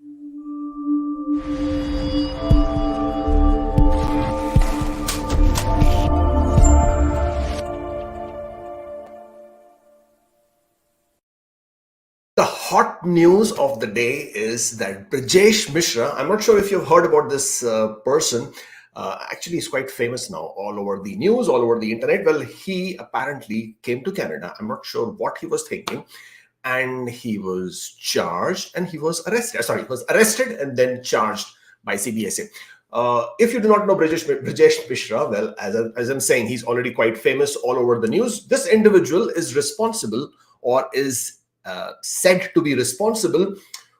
The hot news of the day is that Brijesh Mishra, I'm not sure if you've heard about this person, actually he's quite famous now all over the news, all over the internet. Well, he apparently came to Canada. I'm not sure what he was thinking. And he was charged and he was arrested. Sorry, he was arrested and then charged by CBSA. If you do not know Brijesh Mishra, well, as I'm saying, he's already quite famous all over the news. This individual is responsible or is said to be responsible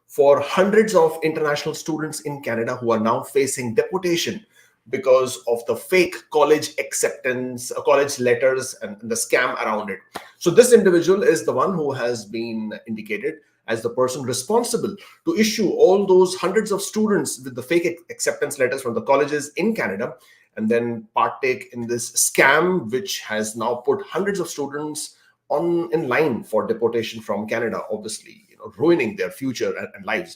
for hundreds of international students in Canada who are now facing deportation because of the fake college acceptance, college letters, and the scam around it. So this individual is the one who has been indicated as the person responsible to issue all those hundreds of students with the fake acceptance letters from the colleges in Canada, and then partake in this scam, which has now put hundreds of students in line for deportation from Canada, obviously, ruining their future and lives.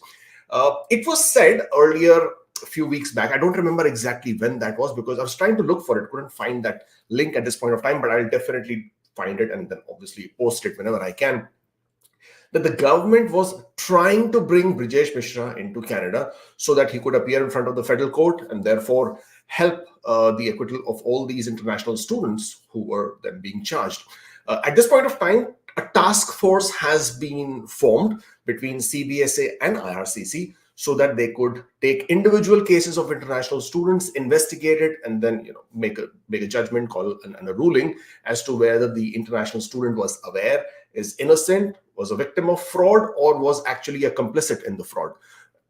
It was said earlier, a few weeks back, I don't remember exactly when that was because I was trying to look for it, couldn't find that link at this point of time, but I'll definitely find it and then obviously post it whenever I can, that the government was trying to bring Brijesh Mishra into Canada so that he could appear in front of the federal court and therefore help the acquittal of all these international students who were then being charged. At this point of time, a task force has been formed between CBSA and IRCC so that they could take individual cases of international students, investigate it, and then make a judgment call and a ruling as to whether the international student was aware, is innocent, was a victim of fraud, or was actually a complicit in the fraud.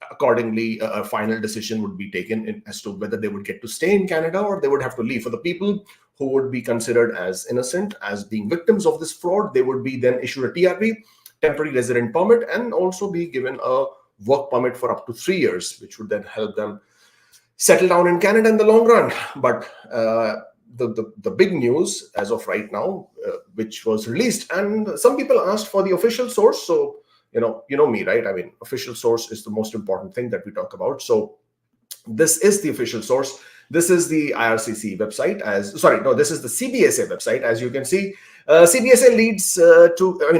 Accordingly, a final decision would be taken as to whether they would get to stay in Canada or they would have to leave. For the people who would be considered as innocent, as being victims of this fraud, they would be then issued a TRP, temporary resident permit, and also be given a work permit for up to 3 years, which would then help them settle down in Canada in the long run. But the big news as of right now, which was released, and some people asked for the official source. So you know me, right? I mean, official source is the most important thing that we talk about. So this is the official source. This is the IRCC website. This is the CBSA website. As you can see, CBSA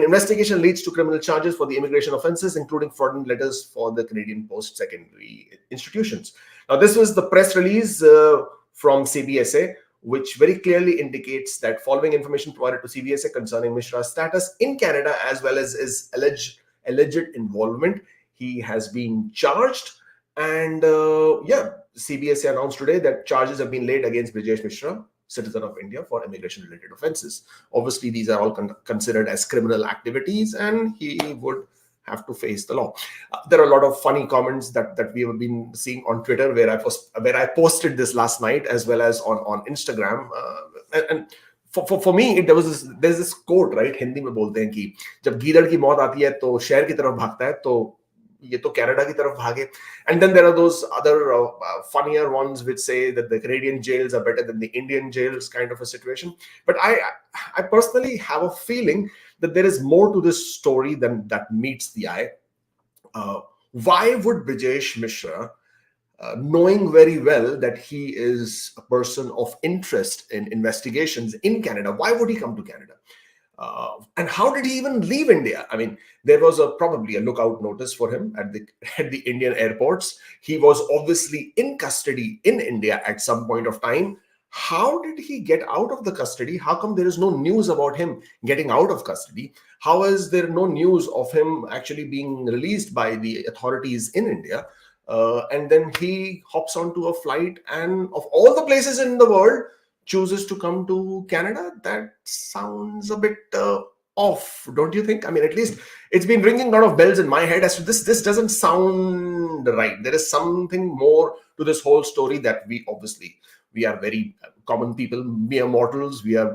investigation leads to criminal charges for the immigration offenses, including fraudulent letters for the Canadian post-secondary institutions. Now, this was the press release from CBSA, which very clearly indicates that following information provided to CBSA concerning Mishra's status in Canada, as well as his alleged involvement, he has been charged. And CBSA announced today that charges have been laid against Brijesh Mishra, citizen of India, for immigration-related offenses. Obviously, these are all considered as criminal activities, and he would have to face the law. There are a lot of funny comments that we have been seeing on Twitter, where I posted this last night, as well as on Instagram. And for me, there's this quote, right? Hindi में बोलते हैं कि जब गीदड़ की मौत आती है तो शहर की तरफ भागता है, तो ये तो कनाडा की तरफ भागे. And then there are those other funnier ones which say that the Canadian jails are better than the Indian jails, kind of a situation. But I personally have a feeling that there is more to this story than that meets the eye. Why would Brijesh Mishra, knowing very well that he is a person of interest in investigations in Canada, why would he come to Canada? And how did he even leave India? I mean, there was probably a lookout notice for him at the Indian airports. He was obviously in custody in India at some point of time. How did he get out of the custody? How come there is no news about him getting out of custody? How is there no news of him actually being released by the authorities in India? And then he hops onto a flight and, of all the places in the world, chooses to come to Canada. That sounds a bit off, don't you think? I mean, at least it's been ringing a lot of bells in my head as to this doesn't sound right. There is something more to this whole story that we are very common people, mere mortals. We are,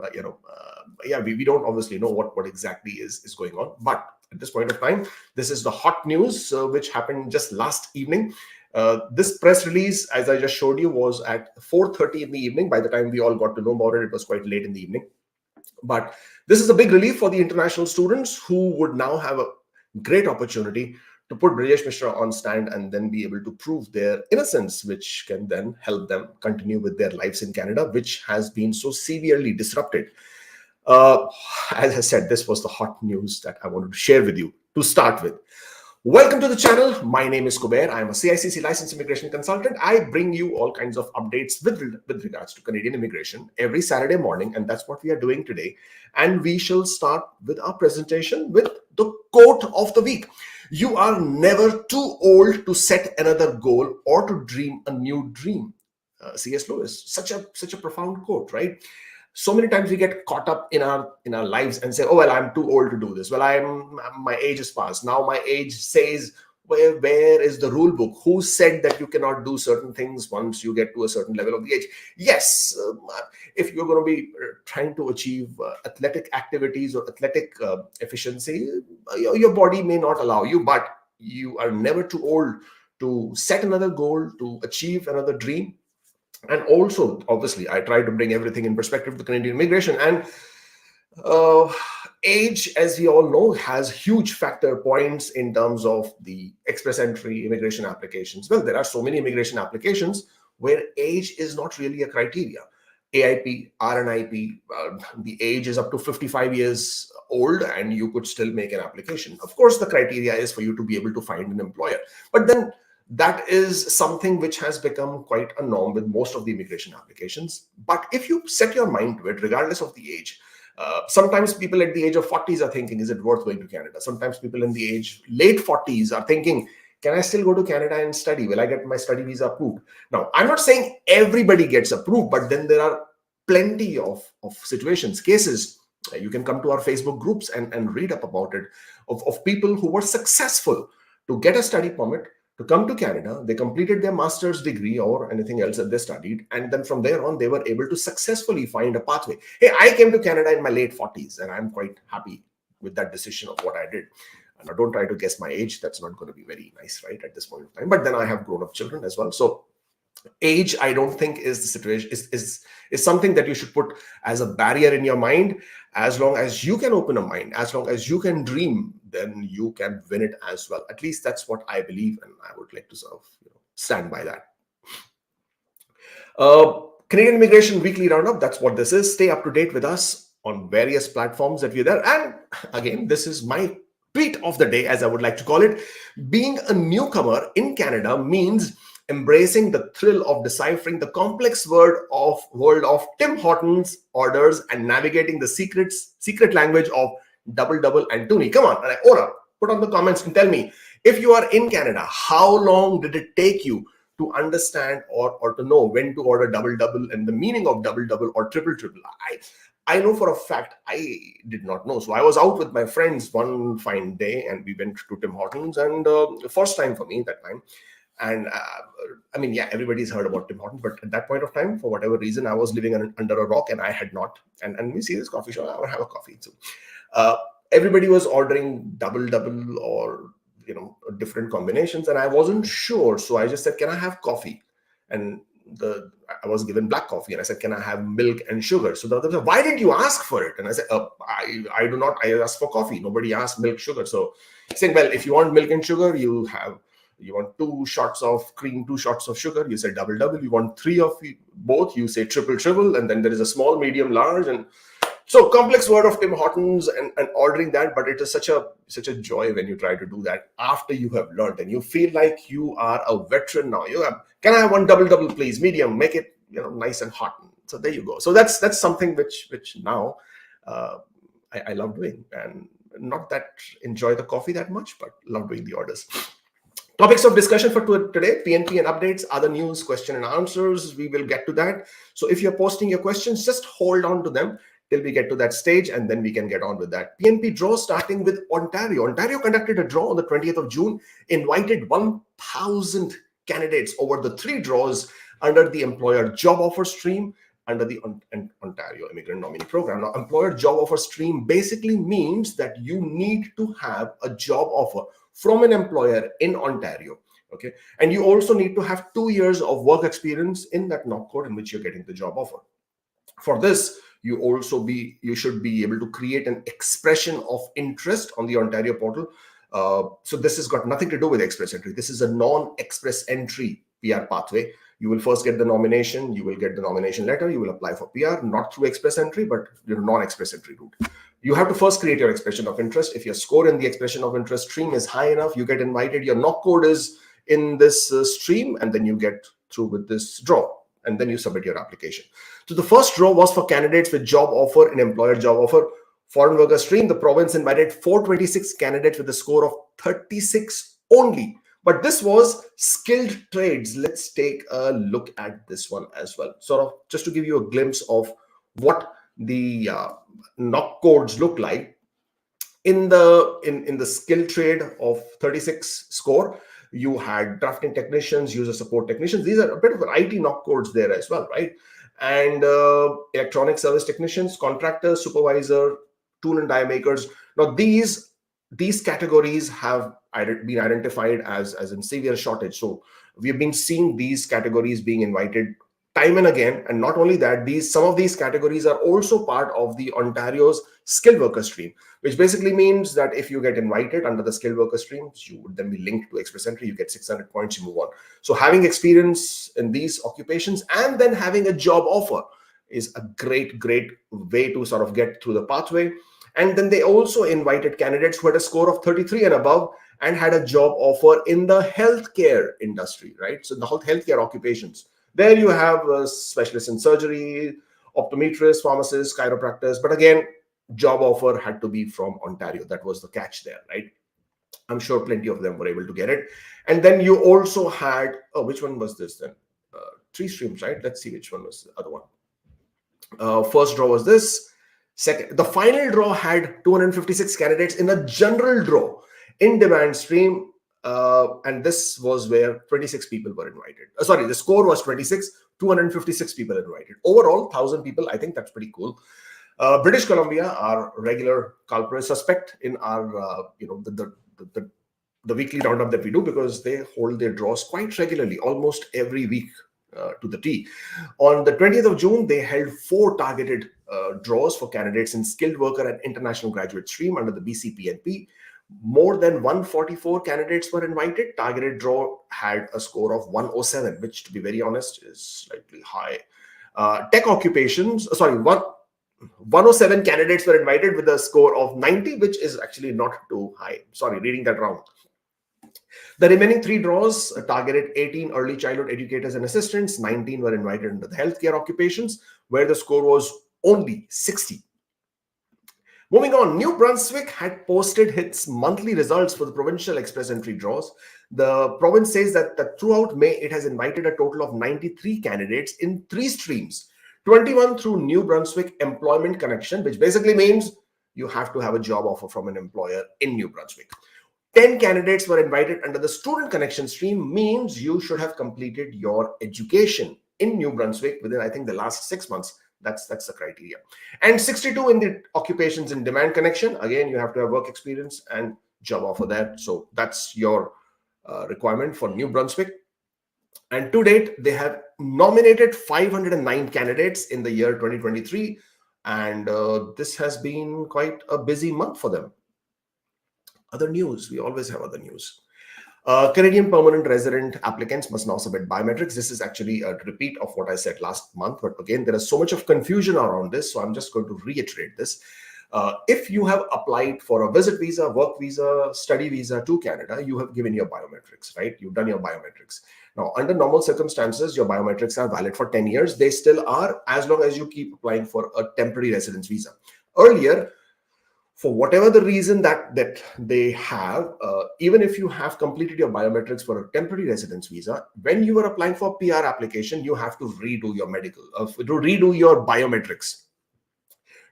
we don't obviously know what exactly is going on. But at this point of time, this is the hot news which happened just last evening. This press release, as I just showed you, was at 4:30 in the evening. By the time we all got to know about it, it was quite late in the evening. But this is a big relief for the international students who would now have a great opportunity to put Brijesh Mishra on stand and then be able to prove their innocence, which can then help them continue with their lives in Canada, which has been so severely disrupted. Uh, as I said, this was the hot news that I wanted to share with you to start with. Welcome to the channel. My name is Kubeir. I am a CICC licensed immigration consultant. I bring you all kinds of updates with regards to Canadian immigration every Saturday morning, and that's what we are doing today. And we shall start with our presentation with the quote of the week. You are never too old to set another goal or to dream a new dream. C.S. Lewis, such a profound quote, right? So many times we get caught up in our lives and say, oh well, I'm too old to do this. Well, my age is past. Now my age says, where is the rule book? Who said that you cannot do certain things once you get to a certain level of the age? Yes, if you're going to be trying to achieve athletic activities or athletic efficiency, your body may not allow you, but you are never too old to set another goal, to achieve another dream. And also, obviously, I try to bring everything in perspective to Canadian immigration. And age, as we all know, has huge factor points in terms of the express entry immigration applications. Well, there are so many immigration applications where age is not really a criteria. AIP, RNIP, the age is up to 55 years old and you could still make an application. Of course, the criteria is for you to be able to find an employer. But then that is something which has become quite a norm with most of the immigration applications. But if you set your mind to it, regardless of the age, sometimes people at the age of 40s are thinking, is it worth going to Canada? Sometimes people in the late 40s are thinking, can I still go to Canada and study? Will I get my study visa approved? Now, I'm not saying everybody gets approved, but then there are plenty of situations, cases. You can come to our Facebook groups and read up about it, of people who were successful to get a study permit, to come to Canada. They completed their master's degree or anything else that they studied. And then from there on, they were able to successfully find a pathway. Hey, I came to Canada in my late 40s, and I'm quite happy with that decision of what I did. And I don't try to guess my age. That's not going to be very nice, right, at this point in time. But then I have grown-up children as well. So age, I don't think is the situation, is something that you should put as a barrier in your mind. As long as you can open a mind, as long as you can dream, then you can win it as well. At least that's what I believe, and I would like to sort of stand by that. Canadian Immigration Weekly Roundup, that's what this is. Stay up to date with us on various platforms that we're there. And again, this is my tweet of the day, as I would like to call it. Being a newcomer in Canada means embracing the thrill of deciphering the complex world of Tim Hortons orders and navigating the secret language of double double and toonie. Come on, Ora, put on the comments and tell me, if you are in Canada, how long did it take you to understand or to know when to order double double and the meaning of double double or triple triple? I know for a fact I did not know. So I was out with my friends one fine day and we went to Tim Hortons, and first time for me that time. And I mean, yeah, everybody's heard about Tim Hortons, but at that point of time, for whatever reason, I was living under a rock and I had not. And we see this coffee shop, I would have a coffee. So everybody was ordering double double or different combinations, and I wasn't sure. So I just said, can I have coffee? And I was given black coffee, and I said, can I have milk and sugar? So the other said, why did you ask for it? And I said, I do not. I asked for coffee. Nobody asked milk, sugar. So saying, well, if you want milk and sugar, you want 2 shots of cream, 2 shots of sugar, you say double double. You want 3 of both, you say triple triple. And then there is a small, medium, large. And so complex word of Tim Hortons and ordering that, but it is such a joy when you try to do that after you have learned and you feel like you are a veteran now. Can I have 1 double double, please? Medium, make it nice and hot. So there you go. So that's something which now I love doing, and not that enjoy the coffee that much, but love doing the orders. Topics of discussion for today: PNP and updates, other news, question and answers. We will get to that. So if you're posting your questions, just hold on to them till we get to that stage, and then we can get on with that. PNP draw starting with Ontario. Ontario conducted a draw on the 20th of June, invited 1,000 candidates over the 3 draws under the employer job offer stream under the Ontario Immigrant Nominee Program. Now, employer job offer stream basically means that you need to have a job offer from an employer in Ontario, okay? And you also need to have 2 years of work experience in that NOC code in which you're getting the job offer. For this, you should be able to create an expression of interest on the Ontario portal. So this has got nothing to do with express entry. This is a non-express entry PR pathway. You will first get the nomination, you will get the nomination letter, you will apply for PR, not through express entry, but non-express entry route. You have to first create your expression of interest. If your score in the expression of interest stream is high enough, you get invited, your NOC code is in this stream, and then you get through with this draw, and then you submit your application. So the first draw was for candidates with job offer and employer job offer. Foreign worker stream, the province invited 426 candidates with a score of 36 only. But this was skilled trades. Let's take a look at this one as well. Sort of just to give you a glimpse of what the NOC codes look like. In the skill trade of 36 score, you had drafting technicians, user support technicians. These are a bit of an IT NOC codes there as well, right? And electronic service technicians, contractors, supervisor, tool and die makers. Now these categories have been identified as in severe shortage. So we've been seeing these categories being invited time and again. And not only that, some of these categories are also part of the Ontario's skilled worker stream, which basically means that if you get invited under the skilled worker streams, you would then be linked to express entry, you get 600 points, you move on. So having experience in these occupations and then having a job offer is a great way to sort of get through the pathway. And then they also invited candidates who had a score of 33 and above and had a job offer in the healthcare industry, right? So the healthcare occupations. There you have specialists in surgery, optometrists, pharmacists, chiropractors. But again, job offer had to be from Ontario. That was the catch there, right? I'm sure plenty of them were able to get it. And then you also had, which one was this then? 3 streams, right? Let's see which one was the other one. First draw was this. Second, the final draw had 256 candidates in a general draw in demand stream. And this was where 26 people were invited. The score was 26, 256 people invited. Overall, 1,000 people. I think that's pretty cool. British Columbia, our regular culprit suspect in our, the weekly roundup that we do, because they hold their draws quite regularly, almost every week to the T. On the 20th of June, they held 4 targeted draws for candidates in skilled worker and international graduate stream under the BCPNP. More than 144 candidates were invited. Targeted draw had a score of 107, which, to be very honest, is slightly high. Tech occupations, 107 candidates were invited with a score of 90, which is actually not too high. Sorry, reading that wrong. The remaining 3 draws targeted 18 early childhood educators and assistants. 19 were invited into the healthcare occupations, where the score was only 60. Moving on, New Brunswick had posted its monthly results for the provincial express entry draws. The province says that throughout May, it has invited a total of 93 candidates in 3 streams. 21 through New Brunswick Employment Connection, which basically means you have to have a job offer from an employer in New Brunswick. 10 candidates were invited under the Student Connection stream, means you should have completed your education in New Brunswick within, I think, the last 6 months. That's the criteria. And 62 in the occupations in Demand Connection. Again, you have to have work experience and job offer there. So that's your requirement for New Brunswick. And to date, they have nominated 509 candidates in the year 2023. And this has been quite a busy month for them. Other news, we always have other news. Canadian permanent resident applicants must now submit biometrics. This is actually a repeat of what I said last month. But again, there is so much of confusion around this. So I'm just going to reiterate this. If you have applied for a visit visa, work visa, study visa to Canada, you have given your biometrics, right? You've done your biometrics. Now, under normal circumstances, your biometrics are valid for 10 years. They still are, as long as you keep applying for a temporary residence visa. Earlier, for whatever the reason that they have, even if you have completed your biometrics for a temporary residence visa, when you are applying for PR application, you have to redo your redo your biometrics.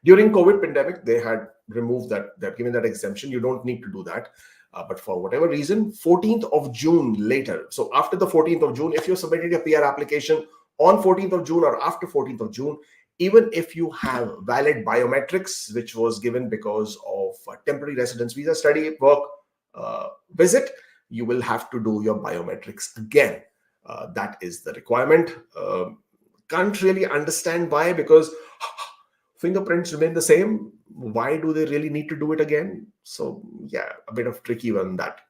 During COVID pandemic, they had removed that, they've given that exemption. You don't need to do that. But for whatever reason, 14th of June later. So after the 14th of June, if you submitted your PR application on 14th of June or after 14th of June, even if you have valid biometrics, which was given because of a temporary residence visa, study, work, visit, you will have to do your biometrics again. That is the requirement. Can't really understand why, because fingerprints remain the same. Why do they really need to do it again? So yeah, a bit of tricky one that.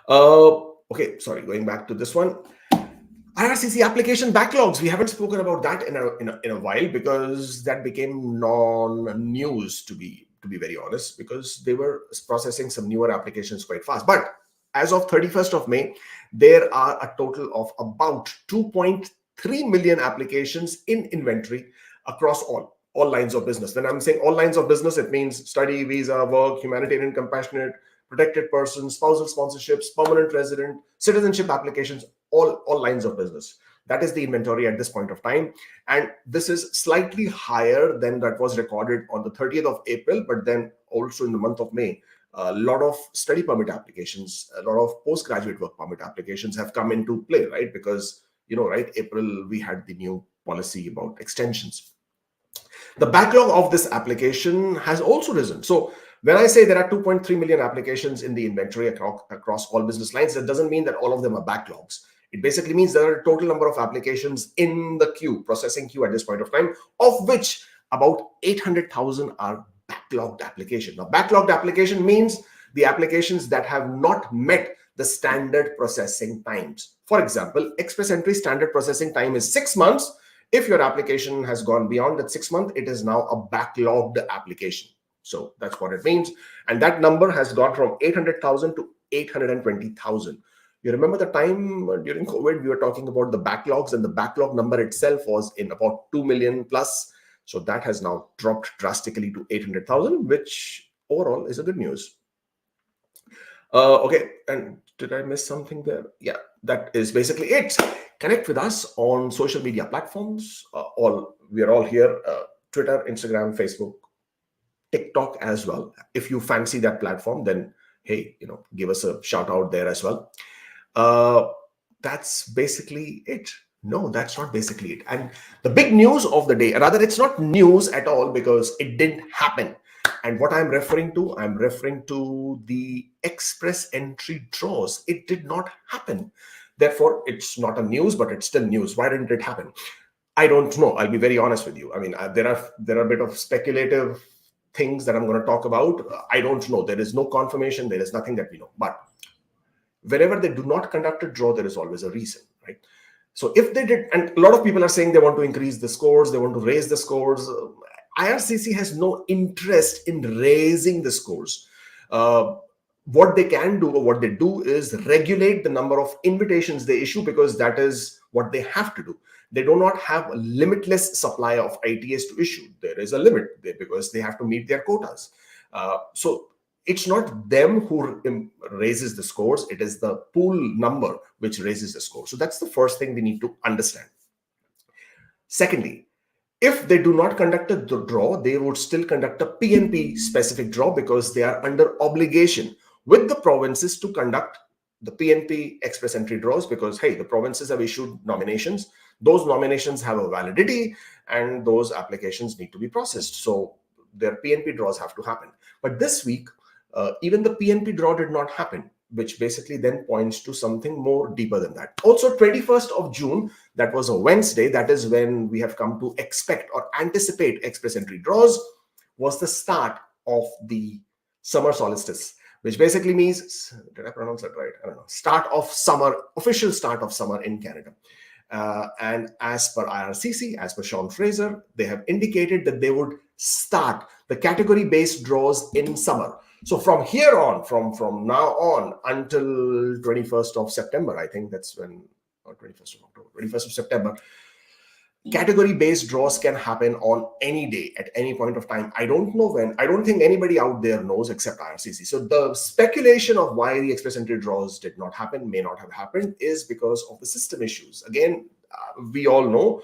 Okay, sorry, going back to this one. IRCC application backlogs. We haven't spoken about that in a while because that became non-news to be very honest, because they were processing some newer applications quite fast. But as of 31st of May, there are a total of about 2.3 million applications in inventory across all lines of business. When I'm saying all lines of business, it means study, visa, work, humanitarian, compassionate, protected person, spousal sponsorships, permanent resident, citizenship applications, all lines of business. That is the inventory at this point of time. And this is slightly higher than that was recorded on the 30th of April, but then also in the month of May, a lot of study permit applications, a lot of postgraduate work permit applications have come into play, right? Because, right, April, we had the new policy about extensions. The backlog of this application has also risen. So when I say there are 2.3 million applications in the inventory across all business lines, that doesn't mean that all of them are backlogs. It basically means there are a total number of applications in the queue, processing queue at this point of time, of which about 800,000 are backlogged applications. Now, backlogged application means the applications that have not met the standard processing times. For example, Express Entry standard processing time is 6 months. If your application has gone beyond that 6 months, it is now a backlogged application. So that's what it means. And that number has gone from 800,000 to 820,000. You remember the time during COVID, we were talking about the backlogs, and the backlog number itself was in about 2 million plus. So that has now dropped drastically to 800,000, which overall is a good news. Okay, and did I miss something there? Yeah, that is basically it. Connect with us on social media platforms. We are all here, Twitter, Instagram, Facebook, TikTok as well. If you fancy that platform, then hey, give us a shout out there as well. That's basically it. No, that's not basically it. And the big news of the day, rather, it's not news at all because it didn't happen. And what I'm referring to the Express Entry draws. It did not happen. Therefore, it's not a news, but it's still news. Why didn't it happen? I don't know. I'll be very honest with you. I mean, there are a bit of speculative things that I'm going to talk about. I don't know. There is no confirmation. There is nothing that we know. But whenever they do not conduct a draw, there is always a reason, right? So if they did, and a lot of people are saying they want to increase the scores, they want to raise the scores. IRCC has no interest in raising the scores. What they can do, or what they do, is regulate the number of invitations they issue, because that is what they have to do. They do not have a limitless supply of ITAs to issue. There is a limit there because they have to meet their quotas. So it's not them who raises the scores. It is the pool number which raises the score. So that's the first thing we need to understand. Secondly, if they do not conduct a draw, they would still conduct a PNP specific draw, because they are under obligation with the provinces to conduct the PNP Express Entry draws, because, hey, the provinces have issued nominations. Those nominations have a validity and those applications need to be processed. So their PNP draws have to happen. But this week, even the PNP draw did not happen, which basically then points to something more deeper than that. Also, 21st of June, that was a Wednesday, that is when we have come to expect or anticipate Express Entry draws, was the start of the summer solstice, which basically means, did I pronounce that right? I don't know. Start of summer, official start of summer in Canada. And as per IRCC, as per Sean Fraser, they have indicated that they would start the category-based draws in summer. So from here on, from now on until 21st of September, I think that's when, or 21st of October, 21st of September, category-based draws can happen on any day at any point of time. I don't know when. I don't think anybody out there knows except IRCC. So the speculation of why the Express Entry draws did not happen, may not have happened, is because of the system issues. Again, we all know,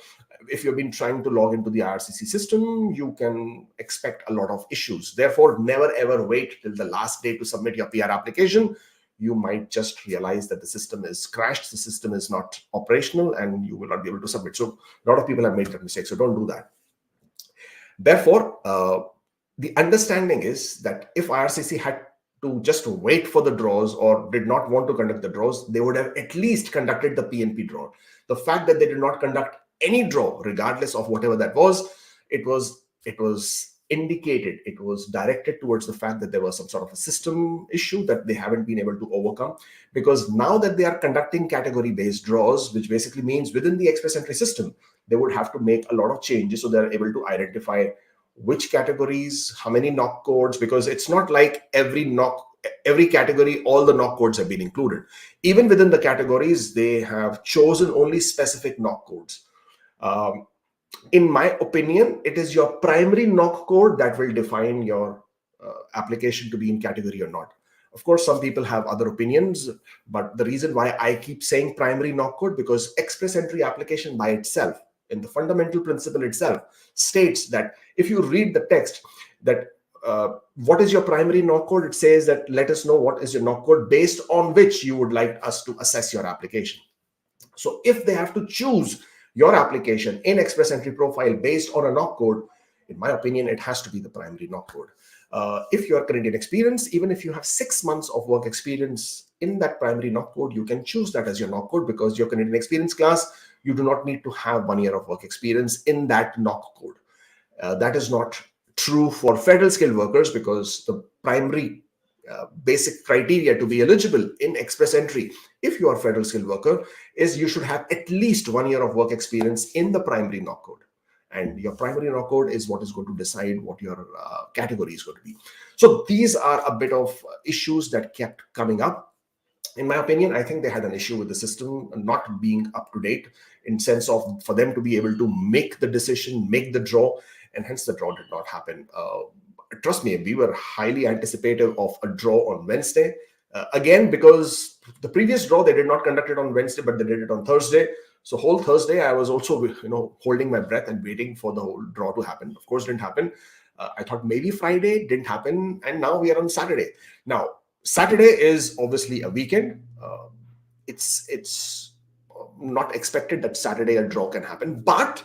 if you've been trying to log into the IRCC system, you can expect a lot of issues. Therefore, never ever wait till the last day to submit your PR application. You might just realize that the system is crashed, the system is not operational, and you will not be able to submit. So a lot of people have made that mistake, so don't do that. Therefore, the understanding is that if IRCC had to just wait for the draws or did not want to conduct the draws, they would have at least conducted the PNP draw. The fact that they did not conduct any draw, regardless of whatever that was, it was it was indicated, it was directed towards the fact that there was some sort of a system issue that they haven't been able to overcome. Because now that they are conducting category-based draws, which basically means within the express entry system, they would have to make a lot of changes so they're able to identify which categories, how many NOC codes, because it's not like every category, all the NOC codes have been included. Even within the categories, they have chosen only specific NOC codes. In my opinion, it is your primary NOC code that will define your application to be in category or not. Of course, some people have other opinions, but the reason why I keep saying primary NOC code, because express entry application by itself, in the fundamental principle itself, states that if you read the text, that what is your primary NOC code, it says that let us know what is your NOC code based on which you would like us to assess your application. So if they have to choose your application in express entry profile based on a NOC code, in my opinion, it has to be the primary NOC code. If you are Canadian experience, even if you have 6 months of work experience in that primary NOC code, you can choose that as your NOC code, because your Canadian experience class, you do not need to have 1 year of work experience in that NOC code. That is not true for federal skilled workers, because the primary basic criteria to be eligible in express entry, if you are a federal skilled worker, is you should have at least 1 year of work experience in the primary NOC code. And your primary NOC code is what is going to decide what your category is going to be. So these are a bit of issues that kept coming up. In my opinion, I think they had an issue with the system not being up to date, in sense of for them to be able to make the decision, make the draw, and hence the draw did not happen. Trust me, we were highly anticipative of a draw on Wednesday. Again, because the previous draw, they did not conduct it on Wednesday, but they did it on Thursday. So whole Thursday, I was also, holding my breath and waiting for the whole draw to happen. Of course, it didn't happen. I thought maybe Friday, didn't happen. And now we are on Saturday. Now, Saturday is obviously a weekend. It's not expected that Saturday a draw can happen, but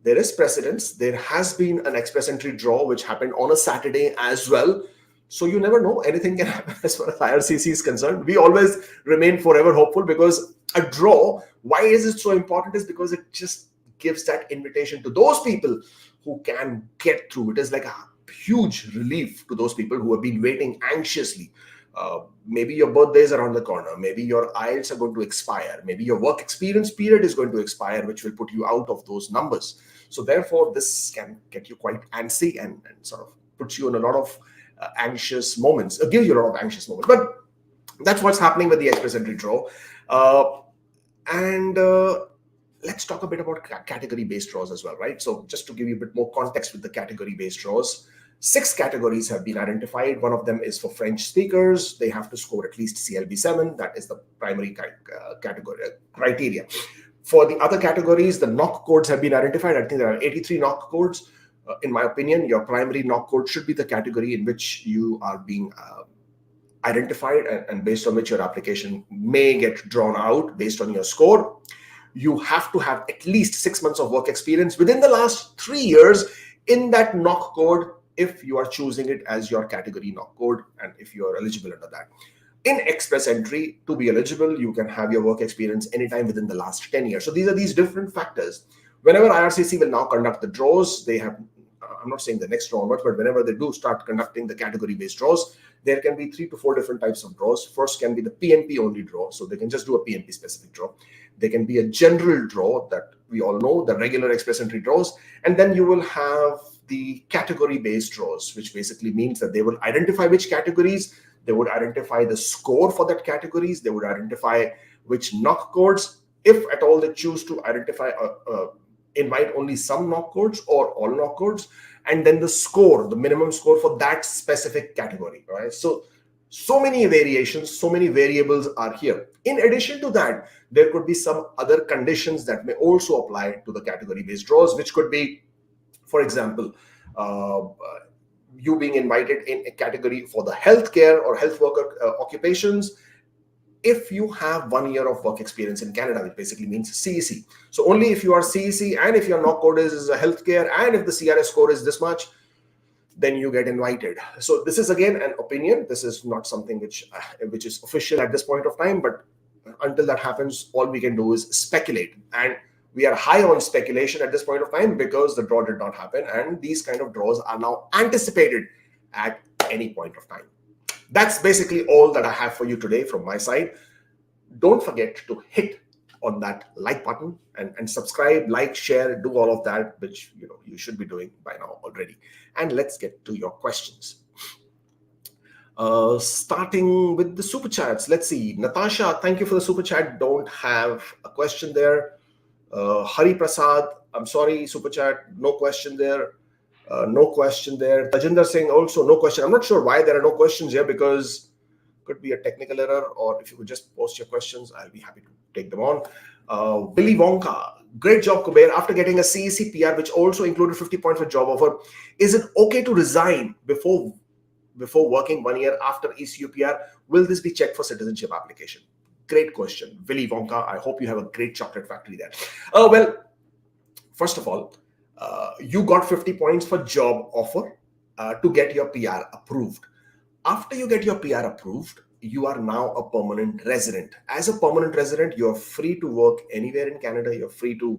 there is precedence. There has been an express entry draw which happened on a Saturday as well. So you never know, anything can happen as far as IRCC is concerned. We always remain forever hopeful, because a draw, why is it so important, is because it just gives that invitation to those people who can get through. It is like a huge relief to those people who have been waiting anxiously. Maybe your birthday is around the corner. Maybe your IELTS are going to expire. Maybe your work experience period is going to expire, which will put you out of those numbers. So therefore, this can get you quite antsy and sort of puts you in a lot of anxious moments, gives you a lot of anxious moments. But that's what's happening with the express entry draw. Let's talk a bit about category-based draws as well, right? So just to give you a bit more context with the category-based draws, 6 categories have been identified. One of them is for French speakers. They have to score at least CLB 7. That is the primary category criteria. For the other categories, the NOC codes have been identified. I think there are 83 NOC codes. In my opinion, your primary NOC code should be the category in which you are being identified, and based on which your application may get drawn out based on your score. You have to have at least 6 months of work experience within the last 3 years in that NOC code, if you are choosing it as your category NOC code, and if you are eligible under that. In express entry, to be eligible, you can have your work experience anytime within the last 10 years. So these are these different factors. Whenever IRCC will now conduct the draws, they have, I'm not saying the next draw onwards, but whenever they do start conducting the category-based draws, there can be 3 to 4 different types of draws. First can be the PNP only draw, so they can just do a PNP specific draw. There can be a general draw that we all know, the regular express entry draws, and then you will have the category-based draws, which basically means that they will identify which categories, they would identify the score for that categories, they would identify which NOC codes, if at all they choose to identify invite only some NOC codes or all NOC codes, and then the score, the minimum score for that specific category, right? So many variations, so many variables are here. In addition to that, there could be some other conditions that may also apply to the category-based draws, which could be, for example, you being invited in a category for the healthcare or health worker occupations, if you have 1 year of work experience in Canada, which basically means CEC. So only if you are CEC, and if your NOC code is a healthcare, and if the CRS score is this much, then you get invited. So this is again an opinion. This is not something which is official at this point of time, but until that happens, all we can do is speculate. And we are high on speculation at this point of time because the draw did not happen, and these kind of draws are now anticipated at any point of time. That's basically all that I have for you today from my side. Don't forget to hit on that like button and subscribe, like, share, do all of that, which you should be doing by now already. And let's get to your questions. Starting with the super chats. Let's see. Natasha, thank you for the super chat. Don't have a question there. Hari Prasad, I'm sorry, super chat, no question there. No question there. Tajinder Singh, also no question. I'm not sure why there are no questions here, because could be a technical error, or if you could just post your questions, I'll be happy to take them on. Willy Wonka, great job, Kubeir. After getting a CEC PR, which also included 50 points for job offer, is it okay to resign before working 1 year after ECU PR? Will this be checked for citizenship application? Great question, Willy Wonka. I hope you have a great chocolate factory there. Well, first of all, you got 50 points for job offer to get your PR approved. After you get your PR approved, you are now a permanent resident. As a permanent resident, you're free to work anywhere in Canada. You're free to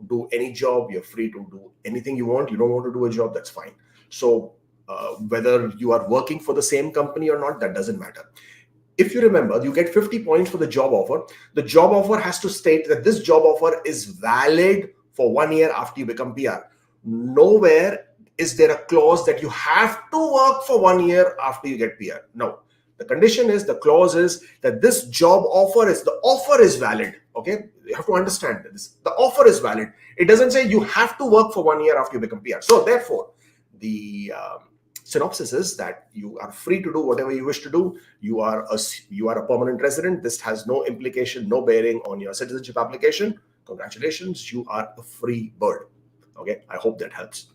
do any job. You're free to do anything you want. You don't want to do a job, that's fine. So whether you are working for the same company or not, that doesn't matter. If you remember, you get 50 points for the job offer. The job offer has to state that this job offer is valid for 1 year after you become PR. Nowhere is there a clause that you have to work for 1 year after you get PR. No. The condition is, the clause is that this job offer is valid. Okay, you have to understand this. The offer is valid. It doesn't say you have to work for 1 year after you become PR. So therefore, the synopsis is that you are free to do whatever you wish to do. You are a permanent resident. This has no implication, no bearing on your citizenship application. Congratulations, you are a free bird. Okay, I hope that helps.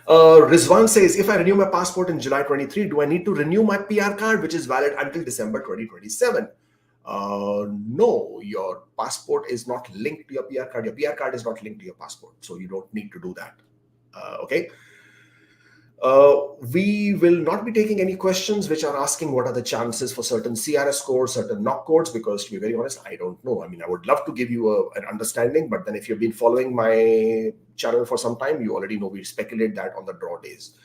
Rizwan says, if I renew my passport in July 23, do I need to renew my PR card, which is valid until December 2027? No, your passport is not linked to your PR card. Your PR card is not linked to your passport, so you don't need to do that. Okay. We will not be taking any questions which are asking what are the chances for certain CRS scores, certain NOC codes, because to be very honest, I don't know. I mean, I would love to give you an understanding, but then if you've been following my channel for some time, you already know we speculate that on the draw days.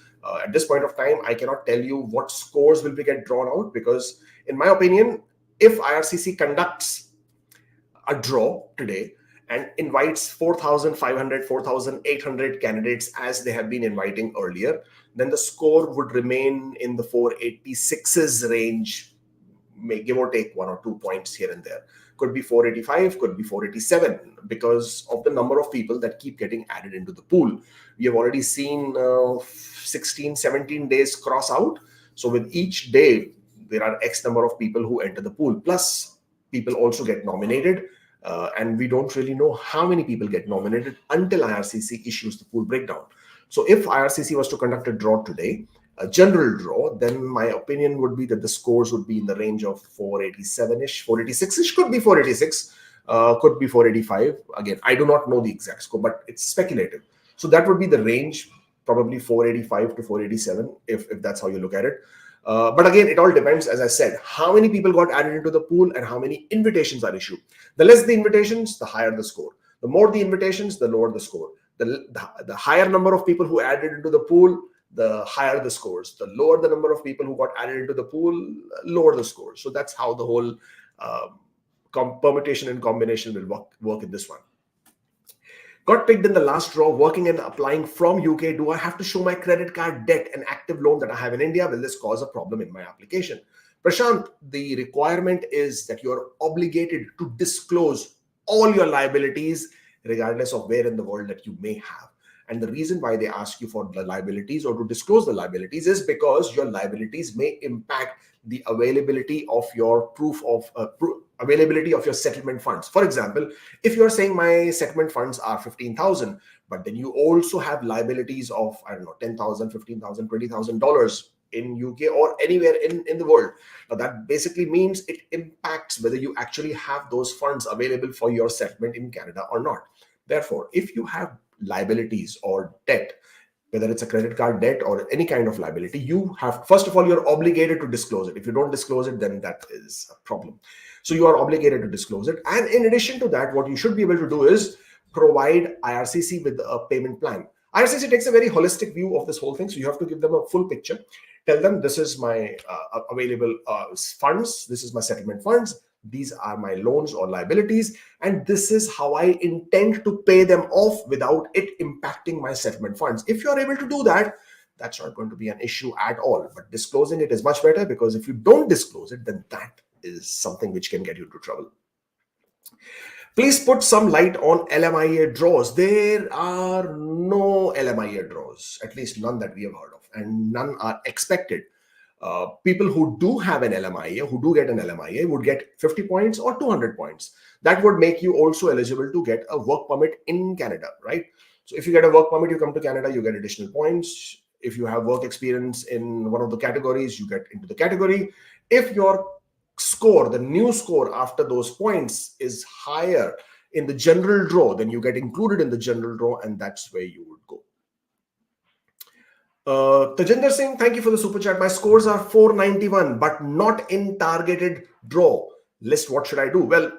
At this point of time, I cannot tell you what scores will be get drawn out, because in my opinion, if IRCC conducts a draw today and invites 4,500, 4,800 candidates as they have been inviting earlier, then the score would remain in the 486s range, may give or take 1 or 2 points here and there. Could be 485, could be 487, because of the number of people that keep getting added into the pool. We have already seen 16, 17 days cross out. So with each day, there are X number of people who enter the pool. Plus, people also get nominated. And we don't really know how many people get nominated until IRCC issues the pool breakdown. So if IRCC was to conduct a draw today, a general draw, then my opinion would be that the scores would be in the range of 487-ish, 486-ish, could be 486, could be 485. Again, I do not know the exact score, but it's speculative. So that would be the range, probably 485 to 487, if that's how you look at it. But again, it all depends, as I said, how many people got added into the pool and how many invitations are issued. The less the invitations, the higher the score. The more the invitations, the lower the score. The higher number of people who added into the pool, the higher the scores. The lower the number of people who got added into the pool, lower the scores. So that's how the whole permutation and combination will work in this one. Got picked in the last draw, working and applying from UK. Do I have to show my credit card debt and active loan that I have in India? Will this cause a problem in my application? Prashant, the requirement is that you are obligated to disclose all your liabilities, regardless of where in the world that you may have. And the reason why they ask you for the liabilities or to disclose the liabilities is because your liabilities may impact the availability of your availability of your settlement funds. For example, if you're saying my settlement funds are 15,000, but then you also have liabilities of, I don't know, 10,000, 15,000, $20,000 in UK or anywhere in the world. Now that basically means it impacts whether you actually have those funds available for your settlement in Canada or not. Therefore, if you have liabilities or debt whether it's a credit card debt or any kind of liability, you have, first of all, you're obligated to disclose it. If you don't disclose it, then that is a problem. So you are obligated to disclose it. And in addition to that, what you should be able to do is provide IRCC with a payment plan. IRCC takes a very holistic view of this whole thing. So you have to give them a full picture. Tell them this is my available funds. This is my settlement funds. These are my loans or liabilities. And this is how I intend to pay them off without it impacting my settlement funds. If you're able to do that, that's not going to be an issue at all. But disclosing it is much better, because if you don't disclose it, then that is something which can get you into trouble. Please put some light on LMIA draws. There are no LMIA draws, at least none that we have heard of, and none are expected. People who do have an LMIA, who do get an LMIA, would get 50 points or 200 points. That would make you also eligible to get a work permit in Canada, right? So if you get a work permit, you come to Canada, you get additional points. If you have work experience in one of the categories, you get into the category. If your score, the new score after those points, is higher in the general draw, then you get included in the general draw, and that's where you would go. Tajinder Singh, thank you for the super chat. My scores are 491, but not in targeted draw list. What should I do? Well,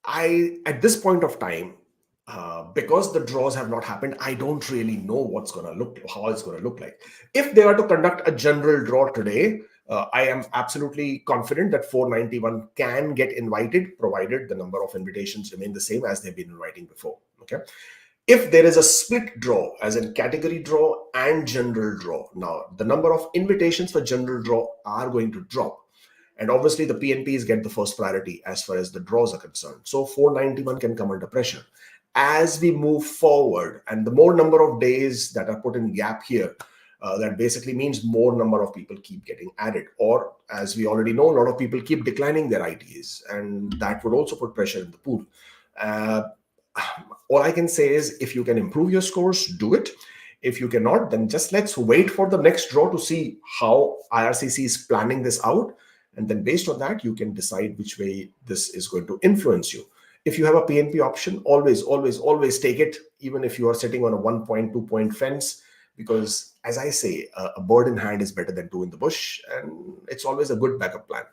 at this point of time, because the draws have not happened, I don't really know what's going to look, how it's going to look like. If they are to conduct a general draw today, I am absolutely confident that 491 can get invited, provided the number of invitations remain the same as they've been inviting before. Okay. If there is a split draw, as in category draw and general draw, now the number of invitations for general draw are going to drop. And obviously the PNPs get the first priority as far as the draws are concerned. So 491 can come under pressure. As we move forward, and the more number of days that are put in gap here, that basically means more number of people keep getting added. Or, as we already know, a lot of people keep declining their ITs, and that would also put pressure in the pool. All I can say is, if you can improve your scores, do it. If you cannot, then just let's wait for the next draw to see how IRCC is planning this out. And then based on that, you can decide which way this is going to influence you. If you have a PNP option, always, always, always take it, even if you are sitting on a 1 2 point fence, because as I say, a bird in hand is better than two in the bush, and it's always a good backup plan.